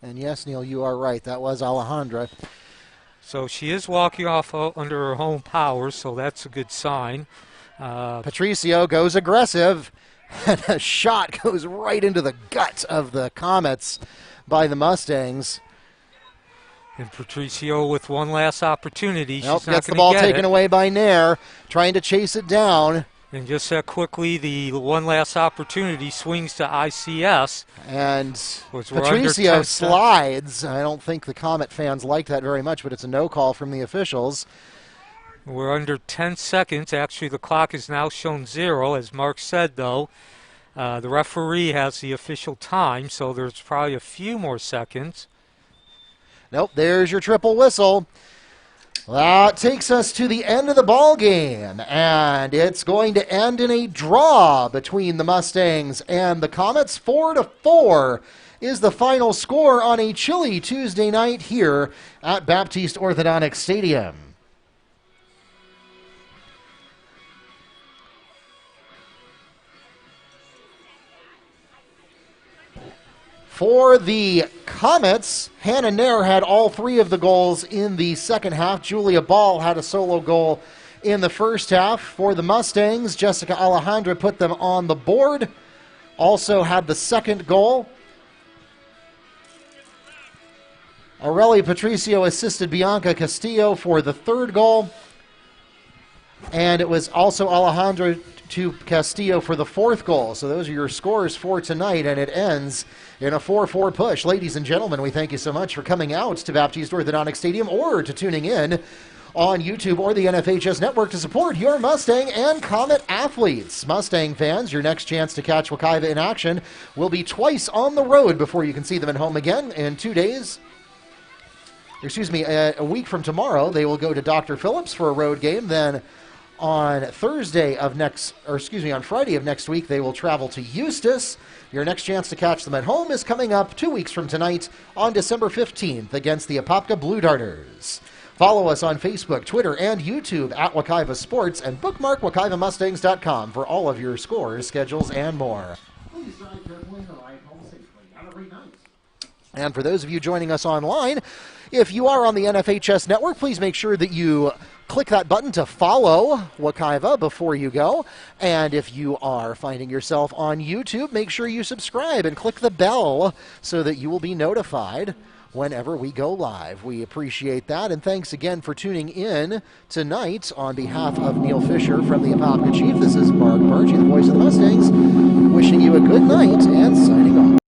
And yes, Neil, you are right. That was Alejandra. So she is walking off under her own power, so that's a good sign. Patricio goes aggressive, and a shot goes right into the gut of the Comets by the Mustangs. And Patricio with one last opportunity. Nope, She's not gets the gonna ball get taken it. away by Nair, trying to chase it down. And just that quickly, the one last opportunity swings to ICS. And We're under Patricio 10 slides. I don't think the Comet fans like that very much, but it's a no call from the officials. We're under 10 seconds. Actually, the clock is now shown 0. As Mark said, though, the referee has the official time, so there's probably a few more seconds. Nope, there's your triple whistle. That takes us to the end of the ball game, and it's going to end in a draw between the Mustangs and the Comets. 4-4 is the final score on a chilly Tuesday night here at Baptiste Orthodontic Stadium. For the Comets, Hannah Nair had all 3 of the goals in the second half. Julia Ball had a solo goal in the first half. For the Mustangs, Jessica Alejandra put them on the board. Also had the second goal. Aurelia Patricio assisted Bianca Castillo for the third goal. And it was also Alejandro to Castillo for the 4th goal. So those are your scores for tonight, and it ends in a 4-4 push. Ladies and gentlemen, we thank you so much for coming out to Baptiste Orthodontic Stadium or to tuning in on YouTube or the NFHS Network to support your Mustang and Comet athletes. Mustang fans, your next chance to catch Wekiva in action will be twice on the road before you can see them at home again in 2 days. A week from tomorrow, they will go to Dr. Phillips for a road game. Then on Friday of next week, they will travel to Eustis. Your next chance to catch them at home is coming up 2 weeks from tonight on December 15th against the Apopka Blue Darters. Follow us on Facebook, Twitter, and YouTube at Wekiva Sports, and bookmark WekivaMustangs.com for all of your scores, schedules, and more. Please drive carefully and arrive home safely. Have a great night. And for those of you joining us online, if you are on the NFHS Network, please make sure that you click that button to follow Wekiva before you go. And if you are finding yourself on YouTube, make sure you subscribe and click the bell so that you will be notified whenever we go live. We appreciate that, and thanks again for tuning in tonight. On behalf of Neil Fisher from the Apopka Chief, this is Mark Bargy, the voice of the Mustangs, wishing you a good night and signing off.